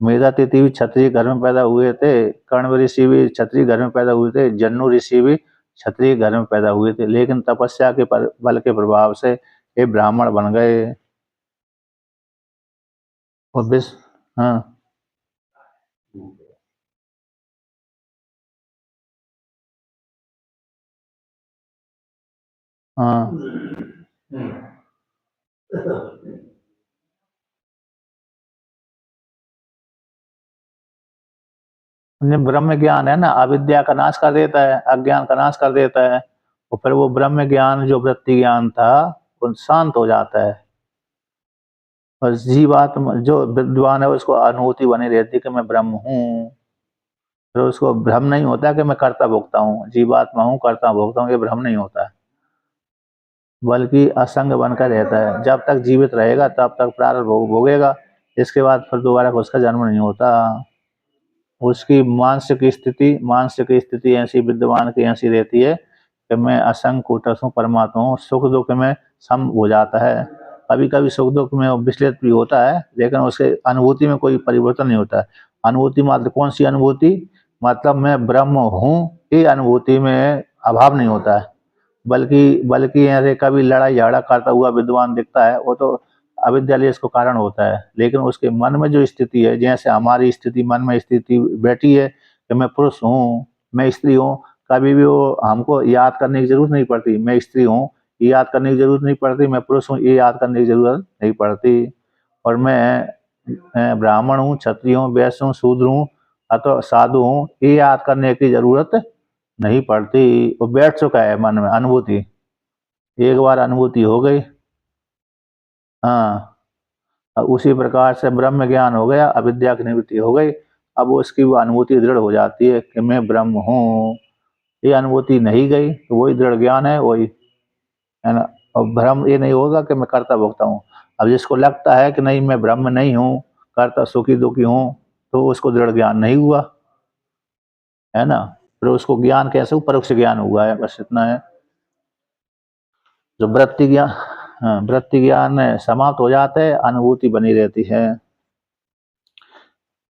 Speaker 1: मेधातिथि भी क्षत्रिय घर में पैदा हुए थे, कण्व ऋषि भी क्षत्रिय घर में पैदा हुए थे, जन्नू ऋषि भी क्षत्रिय घर में पैदा हुए थे, लेकिन तपस्या के बल के प्रभाव से ये ब्राह्मण बन गए। और विश हाँ हाँ, ब्रह्म ज्ञान है ना, अविद्या का नाश कर देता है, अज्ञान का नाश कर देता है, और फिर वो ब्रह्म ज्ञान जो वृत्ति ज्ञान था वो शांत हो जाता है। और जीवात्मा जो विद्वान है उसको अनुभूति बनी रहती है कि मैं ब्रह्म हूँ। फिर उसको भ्रम नहीं होता कि मैं कर्ता भोक्ता हूँ, जीवात्मा हूँ, कर्ता भोक्ता हूँ, ये भ्रम नहीं होता है, बल्कि असंग बनकर रहता है। जब तक जीवित रहेगा तब तक प्रारब्ध भोगेगा, इसके बाद फिर दोबारा उसका जन्म नहीं होता। उसकी मानसिक स्थिति ऐसी विद्वान की ऐसी रहती है कि मैं असंग कूटस्थ हूँ, परमात्मा हूँ, सुख दुख में सम हो जाता है। कभी कभी सुख दुख में विचलित भी होता है, लेकिन उसके अनुभूति में कोई परिवर्तन नहीं होता है। अनुभूति मतलब कौन सी अनुभूति, मतलब मैं ब्रह्म हूँ, ये अनुभूति में अभाव नहीं होता है। बल्कि ऐसे कभी लड़ाई झगड़ा करता हुआ विद्वान दिखता है, वो तो अविद्यालय इसको कारण होता है। लेकिन उसके मन में जो स्थिति है, जैसे हमारी स्थिति मन में स्थिति बैठी है कि मैं पुरुष हूँ, मैं स्त्री हूँ, कभी भी वो हमको याद करने की जरूरत नहीं पड़ती मैं स्त्री हूँ, ये याद करने की जरूरत नहीं पड़ती मैं पुरुष हूँ, ये याद करने की जरूरत नहीं पड़ती। और मैं ब्राह्मण हूँ, क्षत्रिय हूँ, वैश्य हूँ, शूद्र हूँ, अथवा साधु हूँ, ये याद करने की जरूरत नहीं पड़ती। वो बैठ चुका है मन में अनुभूति, एक बार अनुभूति हो गई। हाँ, उसी प्रकार से ब्रह्म ज्ञान हो गया, अविद्या की निवृत्ति हो गई। अब उसकी वो अनुभूति दृढ़ हो जाती है कि मैं ब्रह्म हूँ। ये अनुभूति नहीं गई तो वही दृढ़ ज्ञान है, वही है ना। और भ्रम ये नहीं होगा कि मैं कर्ता भोक्ता हूँ। अब जिसको लगता है कि नहीं मैं ब्रह्म नहीं हूँ, कर्ता सुखी दुखी हूँ, तो उसको दृढ़ ज्ञान नहीं हुआ, है ना। फिर उसको ज्ञान कैसे हुआ, परोक्ष ज्ञान हुआ है, बस इतना है। जो वृत्ति ज्ञान, हाँ, वृत्ति ज्ञान समाप्त हो जाता है, अनुभूति बनी रहती है।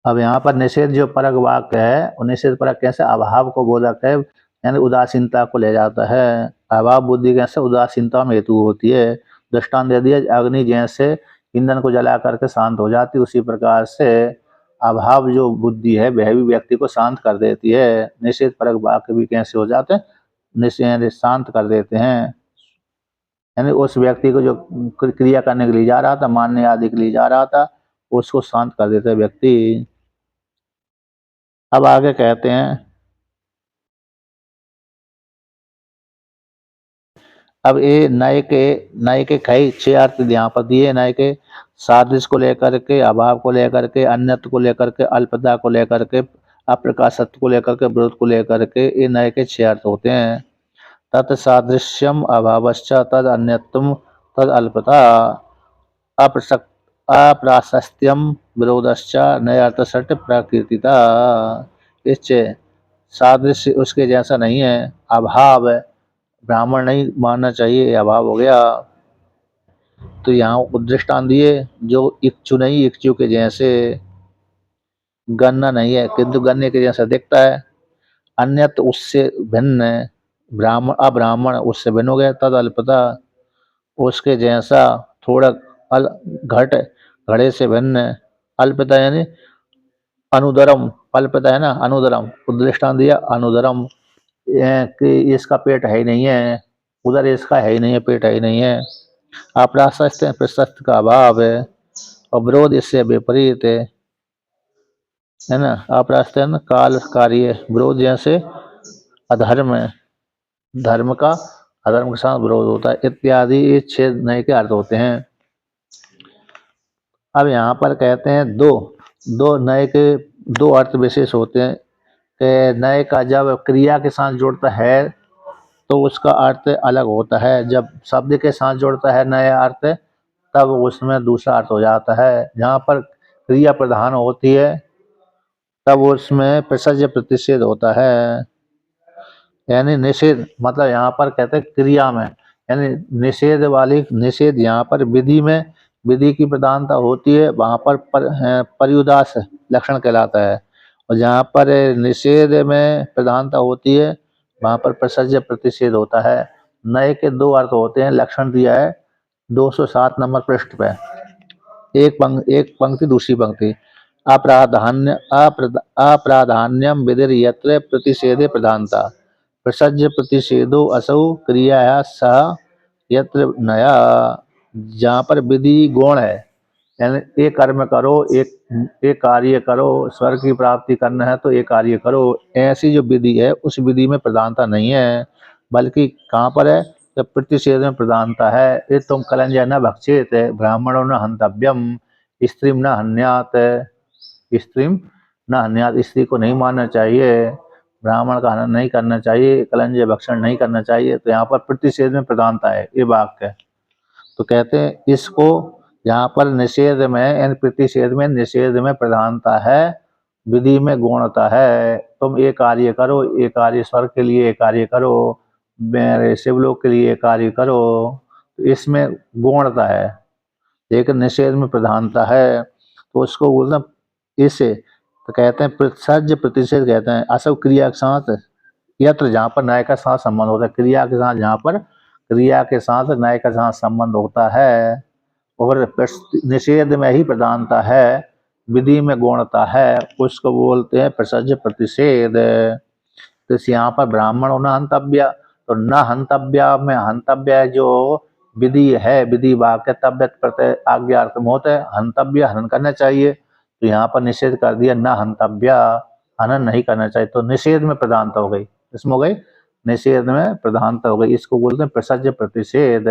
Speaker 1: अब यहाँ पर निषेध जो परक वाक्य है, वो निषेध परक कैसे अभाव को बोधक है, यानी उदासीनता को ले जाता है। अभाव बुद्धि कैसे उदासीनता में हेतु होती है। दृष्टांत दे दिया, अग्नि जैसे ईंधन को जला करके शांत हो जाती, उसी प्रकार से अभाव जो बुद्धि है वह भी व्यक्ति को शांत कर देती है। निषेध परक वाक्य भी कैसे हो जाते हैं, निषेध शांत कर देते हैं। यानी उस व्यक्ति को जो क्रिया करने के लिए जा रहा था, मानने आदि के लिए जा रहा था, उसको शांत कर देते व्यक्ति। अब आगे कहते हैं, अब ये नए के कई 6 अर्थ यहाँ पर दिए। नए के सादृश्य को लेकर के, अभाव को लेकर के, अन्यत्व को लेकर के, अल्पता को लेकर के, अप्रकाशत्व को लेकर के, विरोध को लेकर के, ये नए के 6 अर्थ होते हैं। तत्सादृश्यम अभावश्च तद अन्यत्वम तद अल्पता अप्राशस्त्यम विरोधश्च नए अर्थ सट प्रकृतिता। इससे सादृश्य उसके जैसा नहीं है, अभाव है, ब्राह्मण नहीं मानना चाहिए, अभाव हो गया। तो यहाँ दृष्टान दिए, जो इच्छु नहीं, इच्छु के जैसे, गन्ना नहीं है किंतु गन्ने के जैसा दिखता है, अन्यत उससे भिन्न है, ब्राह्मण अब्राह्मण उससे भिन्न हो गया, तद अल्पता उसके जैसा, थोड़ा घट घड़े से भिन्न है, अल्पता यानी अनुदरम, अल्पता है ना अनुदरम, दृष्टान दिया अनुदरम, कि इसका पेट है ही नहीं है, उधर इसका है ही नहीं है, पेट है ही नहीं है। अप्राशस्त प्रशस्त का अभाव है, और विरोध इससे विपरीत है ना। अप्राशस्त काल कार्य, विरोध जैसे अधर्म है, धर्म का अधर्म के साथ विरोध होता है, इत्यादि ये 6 नए के अर्थ होते हैं। अब यहाँ पर कहते हैं दो नए के 2 अर्थ विशेष होते हैं कि नए का जब क्रिया के साथ जुड़ता है तो उसका अर्थ अलग होता है, जब शब्द के साथ जुड़ता है नया अर्थ तब उसमें दूसरा अर्थ हो जाता है। जहाँ पर क्रिया प्रधान होती है तब उसमें प्रसज्य प्रतिषेध होता है, यानी निषेध, मतलब यहाँ पर कहते हैं क्रिया में, यानी निषेध वाली, निषेध यहाँ पर विधि में, विधि की प्रधानता होती है, वहाँ पर पर्युदास लक्षण कहलाता है, और जहाँ पर निषेध में प्रधानता होती है वहाँ पर प्रसज्य प्रतिषेध होता है। नए के 2 अर्थ होते हैं, लक्षण दिया है 207 नंबर पृष्ठ पे, एक पंक्ति दूसरी पंक्ति। अप्राधान्यम विधिर यत्र प्रतिषेधे प्रधानता प्रसज्य प्रतिषेधो असौ क्रिया सह यत्र नया। जहाँ पर विधि गौण है, यानी एक कर्म करो, एक कार्य करो, स्वर्ग की प्राप्ति करना है तो एक कार्य करो, ऐसी जो विधि है उस विधि में प्रधानता नहीं है, बल्कि कहाँ पर है, जब प्रतिषेध में प्रधानता है। ये तुम कलंजय न भक्षेत, ब्राह्मणों न हंतव्यम, स्त्रीम न हन्यात, स्त्रीम न हन्यात, स्त्री को नहीं मारना चाहिए, ब्राह्मण का हनन नहीं करना चाहिए, कलंजय भक्षण नहीं करना चाहिए। तो यहाँ पर प्रतिषेध में प्रधानता है ये वाक्य। तो कहते हैं इसको यहाँ पर निषेध में, यानी प्रतिषेध में, निषेध में प्रधानता है, विधि में गौणता है। तुम ये कार्य करो, ये कार्य स्वर्ग के लिए कार्य करो, मेरे शिवलोक के लिए कार्य करो, तो इसमें गौणता है, लेकिन निषेध में प्रधानता है, तो उसको बोलना इसे तो कहते हैं प्रसज्य प्रतिषेध कहते हैं। असव क्रिया के साथ यत्र, जहाँ पर न्याय का साथ संबंध होता है, क्रिया के साथ, जहाँ पर क्रिया के साथ न्याय का साथ संबंध होता है, और निषेध में ही प्रधानता है, विधि में गौणता है, उसको बोलते हैं प्रसज्य प्रतिषेध। तो यहाँ पर ब्राह्मण होना हंतव्य, तो न हंतव्य में हंतव्य जो विधि है, विधि वाक्य तव्य प्रत्यय आज्ञार्थ में होता है, हंतव्य हनन करना चाहिए, तो यहाँ पर निषेध कर दिया न हंतव्य, हनन नहीं करना चाहिए, तो निषेध में प्रधानता हो गई, इसमें हो गई निषेध में प्रधानता हो गई, इसको बोलते हैं प्रसज्य प्रतिषेध।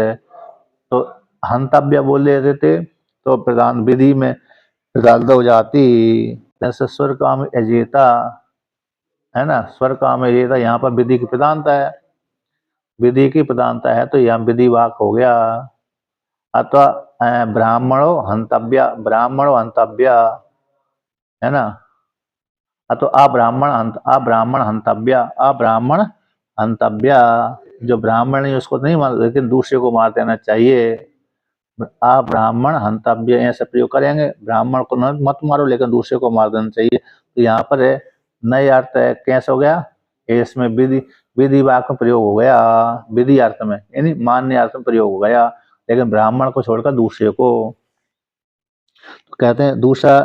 Speaker 1: तो हंतव्य बोल रहे थे तो प्रधान विधि में प्रधानता हो जाती, जैसे स्वर काम अजेता है ना, स्वर काम अजेता, यहाँ पर विधि की प्रधानता है, विधि की प्रधानता है तो यहाँ विधि वाक हो गया। अथवा ब्राह्मणो हंतव्य, ब्राह्मणो हंतव्य है ना, तो अब्राह्मण हंतव्य, अब्राह्मण हंतव्य, जो ब्राह्मण है उसको नहीं मार, लेकिन दूसरे को मार देना चाहिए। अब्राह्मण हंतव्य ऐसा प्रयोग करेंगे, ब्राह्मण को मत मारो लेकिन दूसरे को मार देना चाहिए। तो यहाँ पर है नए अर्थ है, कैसे हो गया, इसमें विधि, विधि वाक्य में प्रयोग हो गया, विधि अर्थ में यानी मान्य अर्थ में प्रयोग हो गया, लेकिन ब्राह्मण को छोड़कर दूसरे को। तो कहते हैं दूसरा,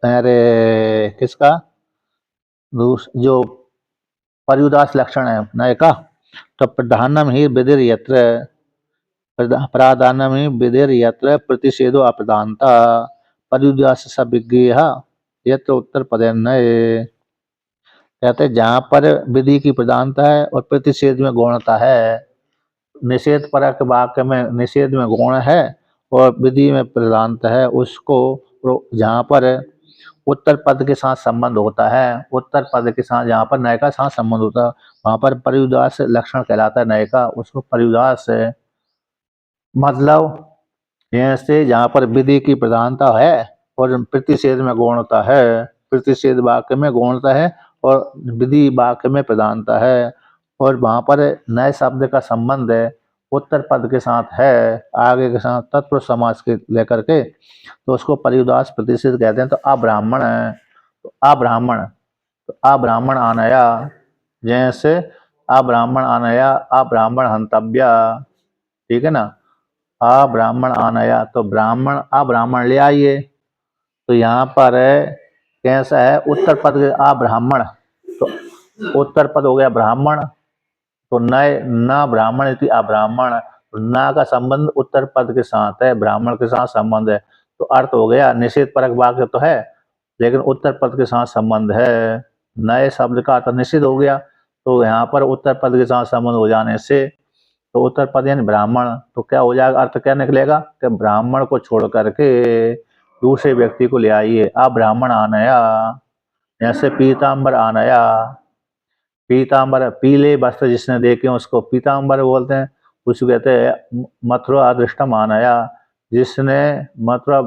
Speaker 1: अरे किसका, जो पर्युदास लक्षण है नय का, तो प्रधानम ही विधिर यत्र, प्राधान्यम ही विधिर यत्र प्रतिषेधो अप्रधानता पर्युदास सविज्ञेय यत्र उत्तर पदन्वय। कहते हैं जहाँ पर विधि की प्रधानता है और प्रतिषेध में गौणता है, निषेध परक वाक्य में निषेध में गौण है और विधि में प्रधानता है, उसको जहाँ पर उत्तर पद के साथ संबंध होता है। उत्तर पद के साथ जहाँ पर नय का साथ संबंध होता है वहां पर पर्युदास लक्षण कहलाता है नय का, उसको पर्युदास है। मतलब जैसे जहाँ पर विधि की प्रधानता है और प्रतिषेध में गौणता है, प्रतिषेध वाक्य में गौणता है और विधि वाक्य में प्रधानता है, और वहां पर नए शब्द का संबंध है उत्तर पद के साथ है, आगे के साथ तत्पुरुष समास के लेकर के, तो उसको पर्युदास प्रतिषेध कहते हैं। तो अब्राह्मण है, तो अब्राह्मण, तो अब्राह्मण आनया, जैसे अब्राह्मण आनया, अब्राह्मण हंतव्या, ठीक है ना। अब्राह्मण आनया, तो ब्राह्मण अब्राह्मण ले आइए। तो यहाँ पर कैसा है, उत्तर पद अब्राह्मण, तो उत्तर पद हो गया ब्राह्मण, तो नय न ब्राह्मण इति अब्राह्मण, न का संबंध उत्तर पद के साथ है, ब्राह्मण के साथ संबंध है, तो अर्थ हो गया निषेध परक वाक्य तो है लेकिन उत्तर पद के साथ संबंध है। नए शब्द का अर्थ निषेध हो गया, तो यहाँ पर उत्तर पद के साथ संबंध हो जाने से तो उत्तर पद यानी ब्राह्मण, तो क्या हो जाएगा, अर्थ क्या निकलेगा कि ब्राह्मण को छोड़ करके दूसरे व्यक्ति को ले आइए। अब्राह्मण आनया, जैसे पीताम्बर आनया, पीताम्बर पीले वस्त्र जिसने देखे उसको पीताम्बर बोलते हैं, उसको कहते हैं मथुरा अदृष्टम आनया, जिसने मथुरा,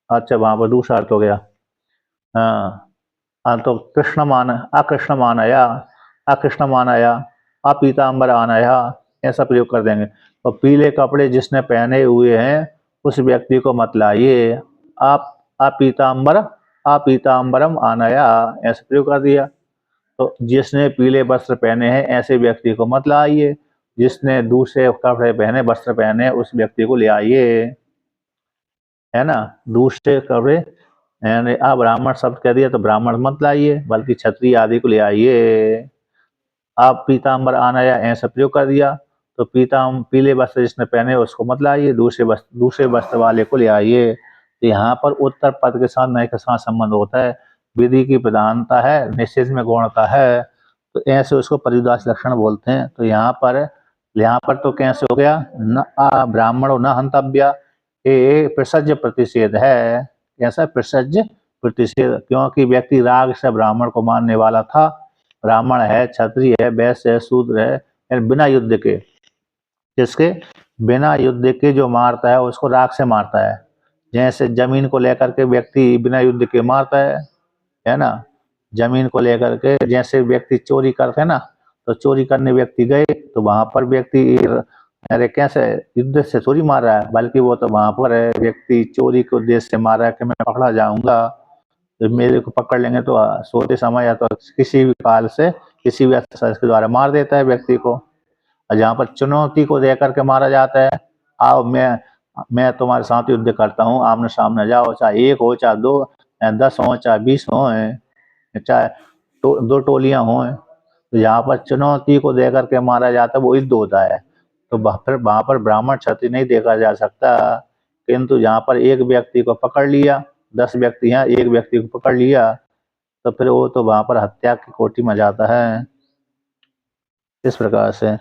Speaker 1: अच्छा वहां पर दूसरा अर्थ हो गया। तो कृष्ण मान अकृष्ण मानया, अकृष्ण मानया, अपीताम्बर आनया, ऐसा प्रयोग कर देंगे। और पीले कपड़े जिसने पहने हुए हैं उस व्यक्ति को मत लाइए। आप अपीताम्बर अपीताम्बरम आनया, ऐसा प्रयोग कर दिया। तो जिसने पीले वस्त्र पहने हैं ऐसे व्यक्ति को मत लाइए, जिसने दूसरे कपड़े पहने वस्त्र पहने उस व्यक्ति को ले आइए, है ना। दूसरे कपड़े यानी अब्राह्मण शब्द कह दिया तो ब्राह्मण मत लाइए बल्कि क्षत्रिय आदि को ले आइए। आप पीताम्बर आनया ऐसा प्रयोग कर दिया, तो पीले वस्त्र जिसने पहने उसको मत लाइए, दूसरे वस्त्र वाले को ले आइए। तो यहाँ पर उत्तर पद के साथ नए के साथ संबंध होता है, विधि की प्रधानता है, निषेध में गौणता है, तो ऐसे उसको पर्युदास लक्षण बोलते हैं। तो यहाँ पर तो कैसे हो गया, न ब्राह्मणो न हंतव्या, ये प्रसज्य प्रतिषेध है। कैसा प्रसज्य प्रतिषेध, क्योंकि व्यक्ति राग से ब्राह्मण को मानने वाला था, ब्राह्मण है, क्षत्रिय है, वैश्य है, शूद्र है, बिना युद्ध के, जिसके बिना युद्ध के जो मारता है उसको राग से मारता है। जैसे जमीन को लेकर के व्यक्ति बिना युद्ध के मारता है ना। जमीन को लेकर के जैसे व्यक्ति चोरी करते हैं ना, तो चोरी करने व्यक्ति गए तो वहां पर व्यक्ति, अरे कैसे युद्ध से थोड़ी मार रहा है, बल्कि वो तो वहां पर व्यक्ति चोरी के उद्देश्य से मार रहा है कि मैं पकड़ा जाऊंगा, तो मेरे को पकड़ लेंगे तो सोते समय या तो किसी भी काल से किसी भी अस्त्र के द्वारा मार देता है व्यक्ति को। और जहाँ पर चुनौती को दे करके मारा जाता है, आओ मैं तुम्हारे साथ युद्ध करता हूँ, आमने सामने जाओ, चाहे एक हो, चाहे दो, चाहे 10 हो, चाहे 20 हो, चाहे दो टोलियां हों, तो यहाँ पर चुनौती को दे करके मारा जाता है, वो युद्ध होता है। तो फिर वहां पर ब्राह्मण क्षत्रिय नहीं देखा जा सकता, किंतु यहाँ पर एक व्यक्ति को पकड़ लिया, 10 व्यक्ति हैं, एक व्यक्ति को पकड़ लिया, तो फिर वो तो वहां पर हत्या की कोटि में जाता है, इस प्रकार से।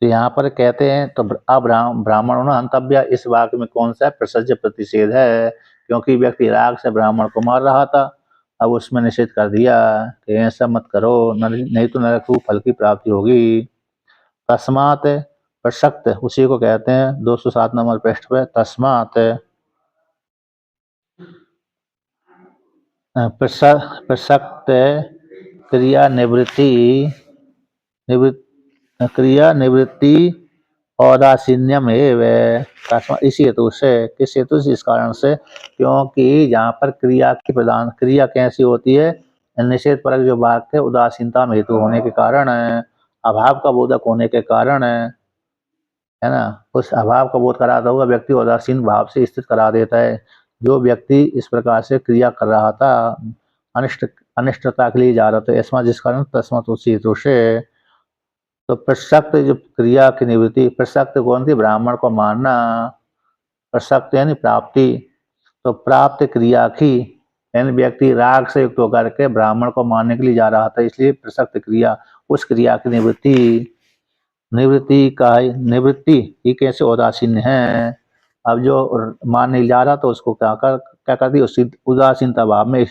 Speaker 1: तो यहाँ पर कहते हैं तो ब्राह्मणों न हंतव्या, इस वाक्य में कौन सा प्रसज्य प्रतिषेध है, क्योंकि व्यक्ति राग से ब्राह्मण को मार रहा था, अब उसमें निषेध कर दिया कि ऐसा मत करो, नहीं तो नरक फल की प्राप्ति होगी। तस्मात प्रसक्त, उसी को कहते हैं 207 नंबर पृष्ठ पे, तस्मात प्रसक्त क्रिया निवृत्ति, क्रिया निवृत्ति औदासीन्यम एवं, इसी हेतु से, किस हेतु से, इस कारण से क्योंकि जहाँ पर क्रिया की प्रधान, क्रिया कैसी होती है, निषेध परक जो वाक्य उदासीनता में हेतु होने के कारण है, अभाव का बोधक होने के कारण है ना। उस अभाव का बोध कराता हुआ व्यक्ति उदासीन भाव से स्थित करा देता है। जो व्यक्ति इस प्रकार से क्रिया कर रहा था अनिष्टता के लिए जा रहा था, ऐसा जिस कारण तस्मात् उसी हेतु से। तो प्रसक्त जो क्रिया की निवृत्ति, प्रसक्त कौन थी, ब्राह्मण को मारना, प्रसक्त यानी प्राप्ति, तो प्राप्त क्रिया की, यानी व्यक्ति राग से युक्त होकर के ब्राह्मण को मारने के लिए जा रहा था, इसलिए प्रसक्त क्रिया, उस क्रिया की निवृत्ति, निवृत्ति ये कैसे उदासीन है। अब जो मारने जा रहा था उसको क्या कर दी, उसी उदासीनता भाव में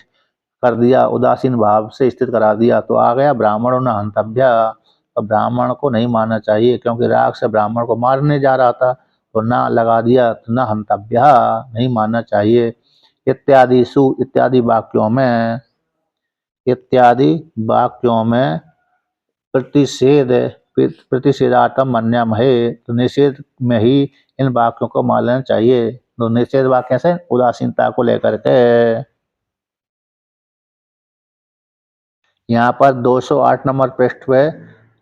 Speaker 1: कर दिया, उदासीन भाव से स्थित करा दिया, तो आ गया ब्राह्मणों न हंतव्य। तो ब्राह्मण को नहीं मारना चाहिए, क्योंकि राग से ब्राह्मण को मारने जा रहा था, तो ना लगा दिया, तो न हंतव्य, नहीं मारना चाहिए। इत्यादि वाक्यों में प्रतिषेध प्रतिषेधार्थम मन्यामहे, तो निषेध में ही इन वाक्यों को मान लेना चाहिए। तो निषेध वाक्य से उदासीनता को लेकर के। यहाँ पर 208 नंबर पृष्ठ पे,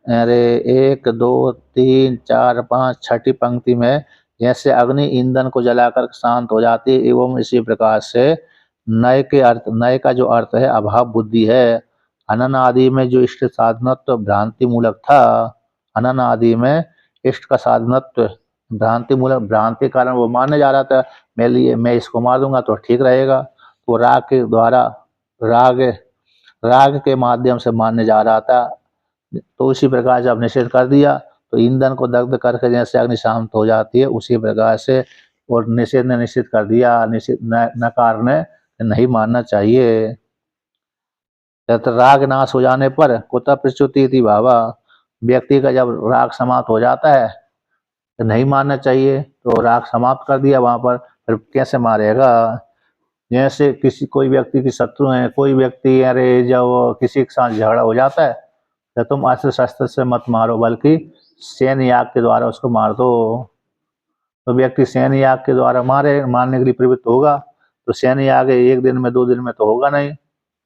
Speaker 1: अरे 1 2 3 4 5 छठी पंक्ति में, जैसे अग्नि ईंधन को जलाकर शांत हो जाती है, एवं इसी प्रकार से नय का जो अर्थ है अभाव बुद्धि है। अनन आदि में जो इष्ट साधनत्व भ्रांति मूलक था, अनन आदि में इष्ट का साधनत्व भ्रांति मूलक, भ्रांति कारण वो मारने जा रहा था, मैं इसको मार दूंगा तो ठीक रहेगा, तो राग के द्वारा राग राग के माध्यम से मारने जा रहा था। तो उसी प्रकार जब निषेध कर दिया, तो ईंधन को दग्ध करके जैसे अग्नि शांत हो जाती है, उसी प्रकार से, और निषेध ने निश्चित कर दिया, निषेध नकार ने नहीं मानना चाहिए। राग नाश हो जाने पर कुतः प्रच्युति थी भावा, व्यक्ति का जब राग समाप्त हो जाता है तो नहीं मानना चाहिए, तो राग समाप्त कर दिया वहां पर, फिर कैसे मारेगा। जैसे किसी कोई व्यक्ति की शत्रु है, कोई व्यक्ति, अरे जब किसी के साथ झगड़ा हो जाता है, तो तुम अस्त्र शस्त्र से मत मारो, बल्कि सैन याग के द्वारा उसको मार दो। तो व्यक्ति सैन याग के द्वारा मारने के लिए प्रवृत्त होगा, तो सैन याग 1 दिन में 2 दिन में तो होगा नहीं,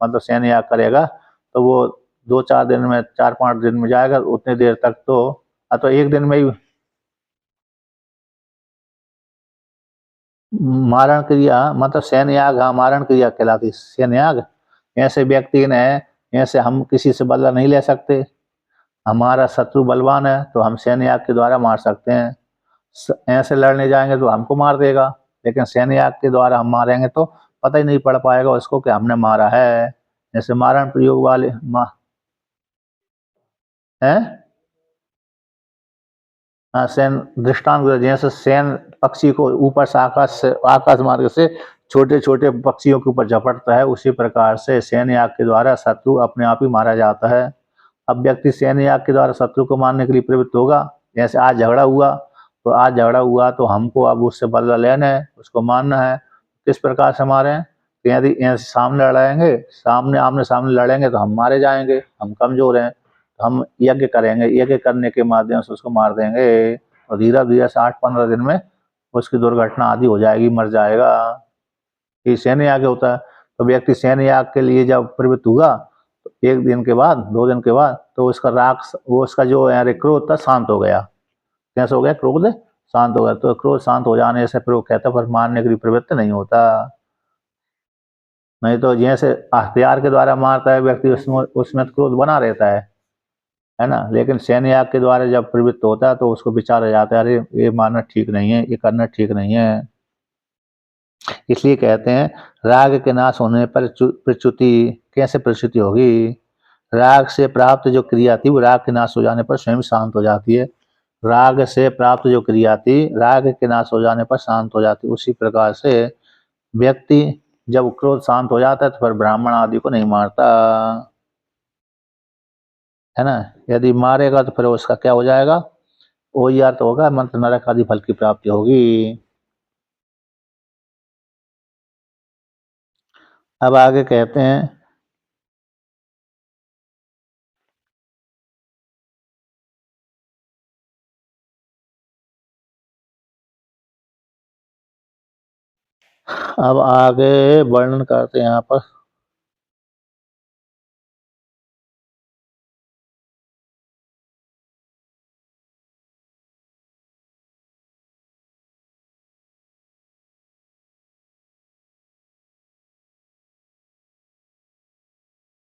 Speaker 1: मतलब सैन याग करेगा तो वो 2-4 दिन में, 4-5 दिन में जाएगा, उतनी देर तक तो 1 दिन में ही मारण क्रिया, मतलब सैन याग, हाँ मारण क्रिया कहलाती सैन याग। ऐसे व्यक्ति ने, ऐसे हम किसी से बदला नहीं ले सकते, हमारा शत्रु बलवान है तो हम सैन्य याग के द्वारा मार सकते हैं, ऐसे लड़ने जाएंगे तो हमको मार देगा, लेकिन सैन्य याग के द्वारा हम मारेंगे तो पता ही नहीं पड़ पाएगा उसको कि हमने मारा है। जैसे मारण प्रयोग वाले है, सैन दृष्टांत, जैसे सैन पक्षी को ऊपर से आकाश मार्ग से छोटे छोटे पक्षियों के ऊपर झपटता है, उसी प्रकार से सैन्य याग के द्वारा शत्रु अपने आप ही मारा जाता है। अब व्यक्ति सैन्य याग के द्वारा शत्रु को मारने के लिए प्रवृत्त होगा, जैसे आज झगड़ा हुआ, तो आज झगड़ा हुआ तो हमको अब उससे बदला लेना है, उसको मारना है, किस प्रकार से मारें। तो यदि ऐसे सामने लड़ेंगे, आमने सामने लड़ेंगे तो हम मारे जाएंगे, हम कमजोर हैं, तो हम यज्ञ करेंगे, यज्ञ करने के माध्यम से उसको मार देंगे, और धीरे धीरे से 8-15 दिन में उसकी दुर्घटना आदि हो जाएगी, मर जाएगा। ये सैन्य याग होता है। तो व्यक्ति सैन्य याग के लिए जब प्रवृत्त हुआ, तो 1 दिन के बाद, 2 दिन के बाद, तो उसका राग, वो उसका जो क्रोध था शांत हो गया। कैसे हो गया? क्रोध शांत हो गया। तो क्रोध शांत हो जाने से फिर वो कहता पर मारने के लिए प्रवृत्त नहीं होता। नहीं तो जैसे हथियार के द्वारा मारता है व्यक्ति, उसमें उसमें तो क्रोध बना रहता है ना, लेकिन सैन्य याग के द्वारा जब प्रवृत्त होता है तो उसको विचार आ जाता है, अरे ये मारना ठीक नहीं है, ये करना ठीक नहीं है। इसलिए कहते हैं राग के नाश होने पर प्रच्युति, कैसे प्रच्युति होगी? राग से प्राप्त जो क्रिया थी वो राग के नाश हो जाने पर स्वयं शांत हो जाती है। राग से प्राप्त जो क्रिया थी राग के नाश हो जाने पर शांत हो जाती है। उसी प्रकार से व्यक्ति जब क्रोध शांत हो जाता है तो फिर ब्राह्मण आदि को नहीं मारता, है ना। यदि मारेगा तो फिर उसका क्या हो जाएगा? वही अर्थ होगा, मंत्र नरक आदि फल की प्राप्ति होगी। अब आगे कहते हैं, अब आगे वर्णन करते हैं यहाँ पर।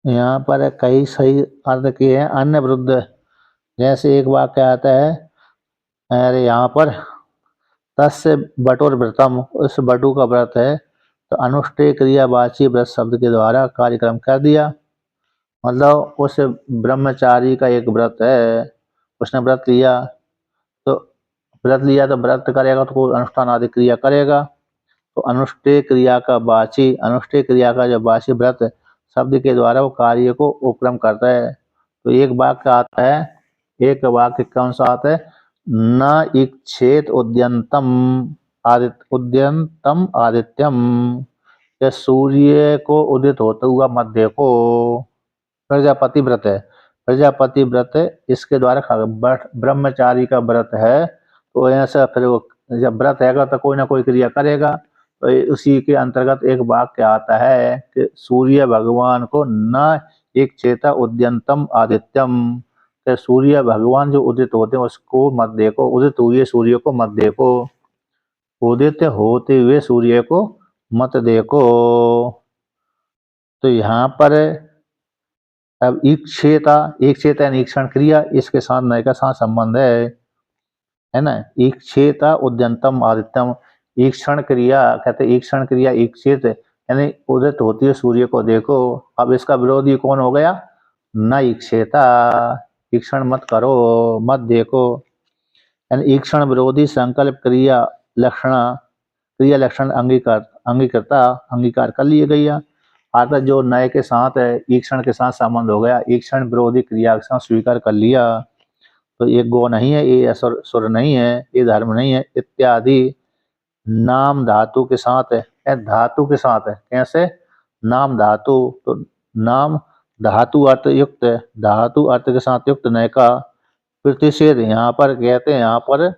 Speaker 1: यहाँ पर कई सही अर्थ किए हैं, अन्य विरुद्ध। जैसे एक वाक्य आता है, अरे यहाँ पर तस्य बटोर व्रतम, उस बटू का व्रत है, तो अनुष्ठेय क्रियावाची व्रत शब्द के द्वारा कार्यक्रम कर दिया। मतलब उस ब्रह्मचारी का एक व्रत है, उसने व्रत लिया, तो व्रत करेगा तो कोई अनुष्ठान आदि क्रिया करेगा, तो अनुष्ठेय क्रिया का वाची, अनुष्ठेय क्रिया का जब वाची व्रत शब्द के द्वारा वो कार्य को उपक्रम करता है। तो एक वाक्य आता है, एक वाक्य कौन सा आता है, न इच्छेत उद्यंतम आदित्यम, या सूर्य को उदित होता हुआ मत देखो। प्रजापति व्रत है, प्रजापति व्रत इसके द्वारा ब्रह्मचारी का व्रत है, तो ऐसा फिर वो जब व्रत हैगा तो कोई ना कोई क्रिया करेगा। तो उसी के अंतर्गत एक वाक्य आता है कि सूर्य भगवान को न एक चेता उद्यंतम आदित्यम, कि सूर्य भगवान जो उदित होते हैं उसको मत देखो, उदित हुए सूर्य को मत देखो, उदित होते हुए सूर्य को मत देखो। तो यहाँ पर अब ईक्षेता, ईक्षेता यानी ईक्षण क्रिया, इसके साथ नय का साथ संबंध है ना। ईक्षेता उद्यंतम आदित्यम, ईक्षण क्रिया कहते ईक्षण क्रिया ईक्षित यानी उदित होती है सूर्य को देखो। अब इसका विरोधी कौन हो गया, न ईक्षेता, ईक्षण मत करो, मत देखो, यानी ईक्षण विरोधी संकल्प क्रिया लक्षण अंगीकार कर लिए गई है। अर्थात जो नए के साथ है, ईक्षण के साथ संबंध हो गया, ईक्षण विरोधी क्रिया के साथ स्वीकार कर लिया, तो ये गो नहीं है, ये सुर नहीं है, ये धर्म नहीं है इत्यादि। नाम धातु के साथ है, धातु के साथ है, कैसे, नाम धातु, तो नाम धातु अर्थ युक्त है, धातु अर्थ के साथ युक्त नय का प्रतिषेध यहाँ पर कहते हैं, यहाँ पर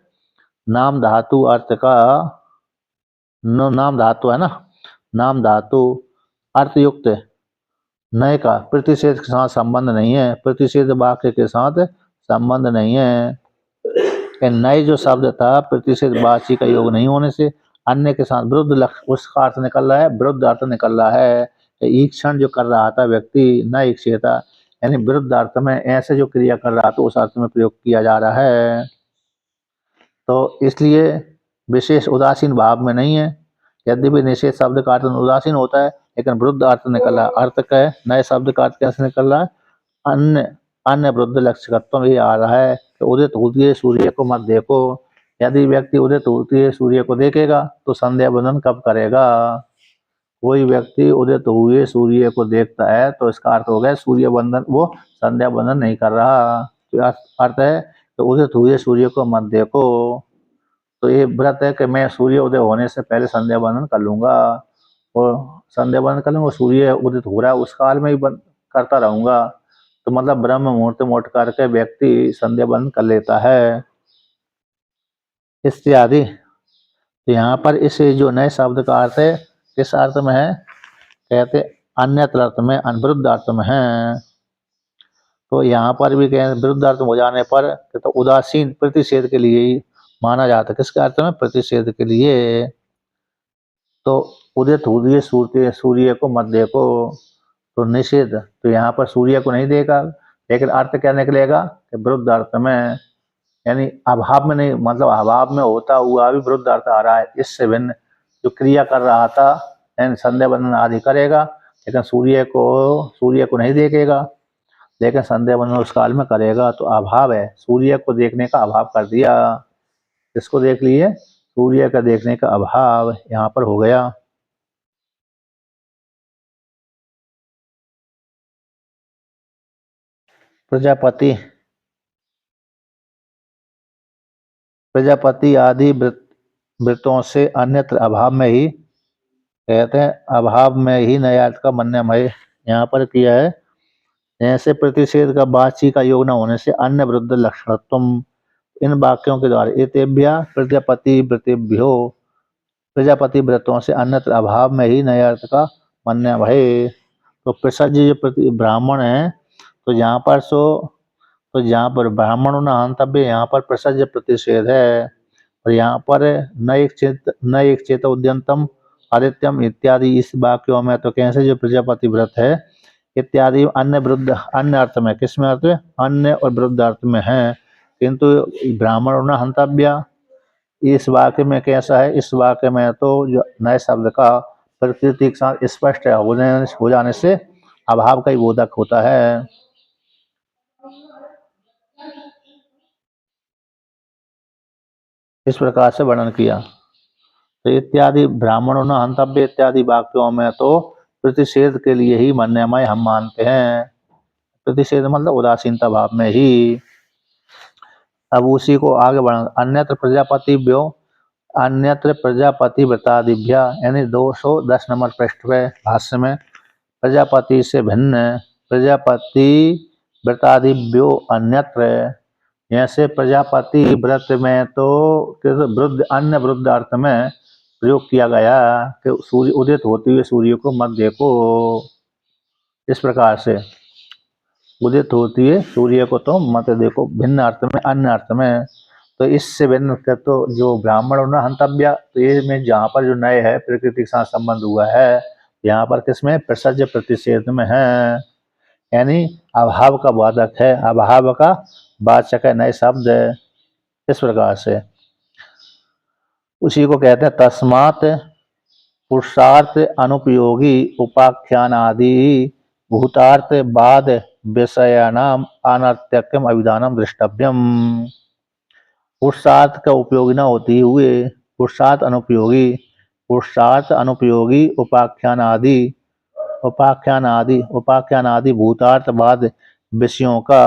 Speaker 1: नाम धातु अर्थ का नाम धातु है ना, नाम धातु अर्थयुक्त नय का प्रतिषेध के साथ संबंध नहीं है, प्रतिषेध वाक्य के साथ संबंध नहीं है। नय जो शब्द था प्रतिषेध वाची का योग नहीं होने से अन्य के साथ विरुद्ध लक्ष्य उसका अर्थ निकल रहा है, विरुद्ध अर्थ निकल रहा है। ईक्षण जो कर रहा था व्यक्ति न ईक्षेता, यानी विरुद्ध अर्थ में ऐसे जो क्रिया कर रहा था उस अर्थ में प्रयोग किया जा रहा है। तो इसलिए विशेष उदासीन भाव में नहीं है। यद्यपि निषेध शब्द का अर्थ उदासीन होता है, लेकिन विरुद्ध अर्थ निकल रहा है। अर्थ का है नए शब्द का अर्थ कैसे निकल रहा है, अन्य अन्य विरुद्ध लक्ष्यत्व ही आ रहा है कि उदित होती सूर्य को मत देखो। यदि व्यक्ति उदित होती सूर्य को देखेगा तो संध्या बंधन कब करेगा। कोई व्यक्ति उदित हुए सूर्य को देखता है तो इसका अर्थ हो गया सूर्य बंधन, वो संध्या बंधन नहीं कर रहा। तो अर्थ है कि उदित हुए सूर्य को मत देखो। तो ये व्रत है कि मैं सूर्य उदय होने से पहले संध्या बंधन कर लूंगा, और संध्या बंधन कर लूंगा, सूर्य उदित हो रहा है उस काल में ही करता रहूंगा। तो मतलब ब्रह्म मुहूर्त में उठ करके व्यक्ति संध्या बंधन कर लेता है इत्यादि। तो यहाँ पर इस जो नए शब्द का अर्थ है किस अर्थ में है, कहते अन्यत्र अर्थ में, विरुद्ध अर्थ में है। तो यहाँ पर भी कहें विरुद्ध अर्थ हो जाने पर तो उदासीन प्रतिषेध के लिए ही माना जाता है। किसके अर्थ में, प्रतिषेध के लिए। तो उदित हुए सूर्य को मत देखो, तो निषेध, तो यहाँ पर सूर्य को नहीं देखा, लेकिन अर्थ क्या निकलेगा कि विरुद्ध अर्थ में, यानी अभाव में नहीं, मतलब अभाव में होता हुआ भी विरुद्ध अर्थ आ रहा है। इससे भिन्न जो क्रिया कर रहा था यानी संध्या बंधन आदि करेगा, लेकिन सूर्य को नहीं देखेगा, लेकिन संध्या बंधन उस काल में करेगा। तो अभाव है, सूर्य को देखने का अभाव कर दिया। इसको देख लिए, सूर्य का देखने का अभाव यहाँ पर हो गया। प्रजापति आदि व्रतों से अन्यत्र अभाव में ही, कहते हैं अभाव में ही नयार्थ का मन्यमय यहाँ पर किया है। ऐसे प्रतिषेध का वाची का योग न होने से अन्य विरुद्ध लक्षणत्व, इन वाक्यों के द्वारा एतेभ्य प्रजापति व्रतों से अन्यत्र अभाव में ही नयार्थ का मन्यमय। तो प्रसज जो ब्राह्मण है, तो यहाँ पर तो यहाँ पर ब्राह्मणों न हंतव्य, यहाँ पर प्रसज प्रतिषेध है, और यहाँ पर न एक चेत उद्यंतम आदित्यम इत्यादि इस वाक्यों में तो कैसे जो प्रजापति व्रत है इत्यादि अन्य विरुद्ध, अन्य अर्थ में, किस में अर्थ में, अन्य और विरुद्ध अर्थ में है। किंतु ब्राह्मण न हंतव्य इस वाक्य में कैसा है, इस वाक्य में तो जो नए शब्द का प्रकृति के साथ स्पष्ट हो जाने से अभाव का ही बोधक होता है। इस प्रकार से वर्णन किया। तो इत्यादि ब्राह्मणों न हंतव्य इत्यादि वाक्यों में तो प्रतिषेध के लिए ही मन्यमय हम मानते हैं। प्रतिषेध मतलब उदासीनता भाव में ही। अब उसी को आगे बढ़ा, अन्यत्र प्रजापति व्रतादिभ्या, यानी 210 नंबर पृष्ठ पे भाष्य में, प्रजापति से भिन्न प्रजापति व्रतादिभ्यो अन्यत्र, जैसे प्रजापति व्रत में तो वृद्ध अन्य वृद्ध अर्थ में प्रयोग किया गया कि सूर्य उदित होते हुए सूर्य को मत देखो, इस प्रकार से उदित होती है सूर्य को तो मत देखो, भिन्न अर्थ में अन्य अर्थ में। तो इससे भिन्न तो जो ब्राह्मण न हंतव्य, तो ये में जहाँ पर जो नए है प्रकृति के साथ संबंध हुआ है, यहाँ पर किसमें प्रसज प्रतिषेध में है, यानी अभाव का वादक है, अभाव का वाचक है, नए शब्द है, इस प्रकार से उसी को कहते हैं। तस्मात् पुरुषार्थ अनुपयोगी उपाख्यान आदि भूतार्थ बाद विषयानाम अनर्थक्यम अभिधानम दृष्टव्यम। पुरुषार्थ का उपयोगी न होती हुए पुरुषार्थ अनुपयोगी उपाख्यान आदि भूतार्थ बाद विषयों का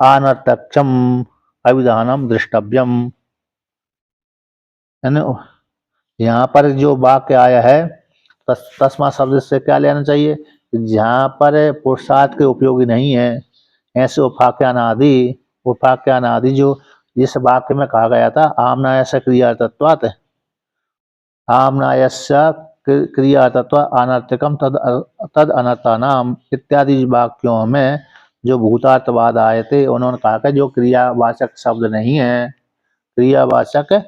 Speaker 1: अनर्थक्यम अभिधानम दृष्टव्यम। यहाँ पर जो वाक्य आया है तस्मा शब्द से क्या लेना चाहिए, जहाँ पर पुरुषार्थ के उपयोगी नहीं है, ऐसे उपाख्यान आदि जो इस वाक्य में कहा गया था, आमनायस्य क्रिया तत्वात्, आमनायस्य क्रिया तत्व अनर्थकम तद अनर्थानाम इत्यादि वाक्यों में जो भूतार्थवाद आए थे, उन्होंने कहा कि जो क्रियावाचक शब्द नहीं है, क्रियावाचक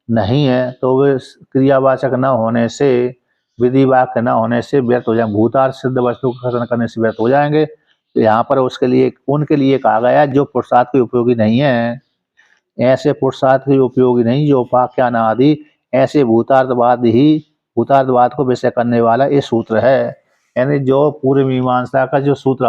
Speaker 1: नहीं है, तो वे क्रियावाचक न होने से, विधि वाक्य न होने से व्यर्थ हो जाएंगे, भूतार्थ सिद्ध वस्तु को खत्म करने से व्यर्थ हो जाएंगे। तो यहाँ पर उनके लिए कहा गया जो पुरुषार्थ के उपयोगी नहीं है, ऐसे पुरुषार्थ के उपयोगी नहीं जो उपाख्यान आदि, ऐसे भूतार्थवाद को विषय करने वाला ये सूत्र है। यानी जो पूर्व मीमांसा का जो सूत्र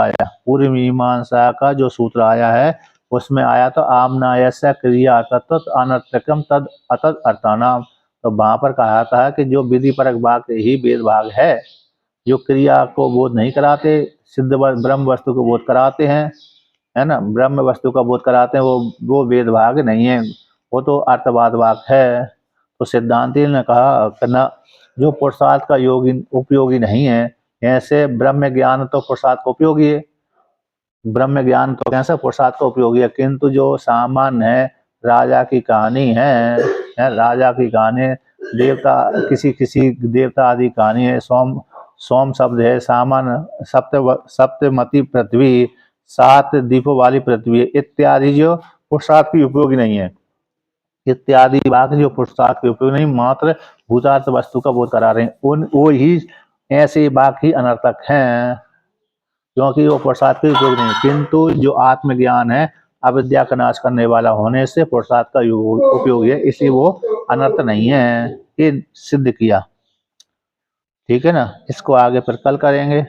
Speaker 1: आया है, उसमें आया तो आमनायस्य क्रिया तत्व अनर्थकम तद अतद अर्थानाम। तो वहां पर कहा था कि जो विधि परक वाक्य ही वेद भाग है, जो क्रिया को बोध नहीं कराते, सिद्ध ब्रह्म वस्तु को बोध कराते हैं, है ना, ब्रह्म वस्तु का बोध कराते हैं, वो वेद भाग नहीं है, वो तो अर्थवाद वाक्य है। तो सिद्धांति ने कहा न, जो पुरुषार्थ का उपयोगी नहीं है, ऐसे ब्रह्म ज्ञान तो पुरुषार्थ का उपयोगी है, ब्रह्म ज्ञान तो कैसे पुरुषार्थ का उपयोगी है, किंतु जो सामान्य है, राजा की कहानी है, राजा की कहानी, देवता किसी देवता आदि कहानी है, सोम शब्द है, सामान्य सप्तमती पृथ्वी, 7 दीपों वाली पृथ्वी इत्यादि जो पुरुषार्थ की उपयोगी नहीं है, इत्यादि वाक्य जो पुरुषार्थ के उपयोग नहीं, मात्र भूतार्थ वस्तु का बोध करा रहे हैं, वो ही ऐसे वाक्य ही अनर्थक हैं, क्योंकि वो पुरुषार्थ के उपयोग नहीं। किंतु जो आत्मज्ञान है, अविद्या का नाश करने वाला होने से पुरुषार्थ का उपयोग है, इसलिए वो अनर्थ नहीं है, ये सिद्ध किया। ठीक है ना, इसको आगे फिर कल करेंगे।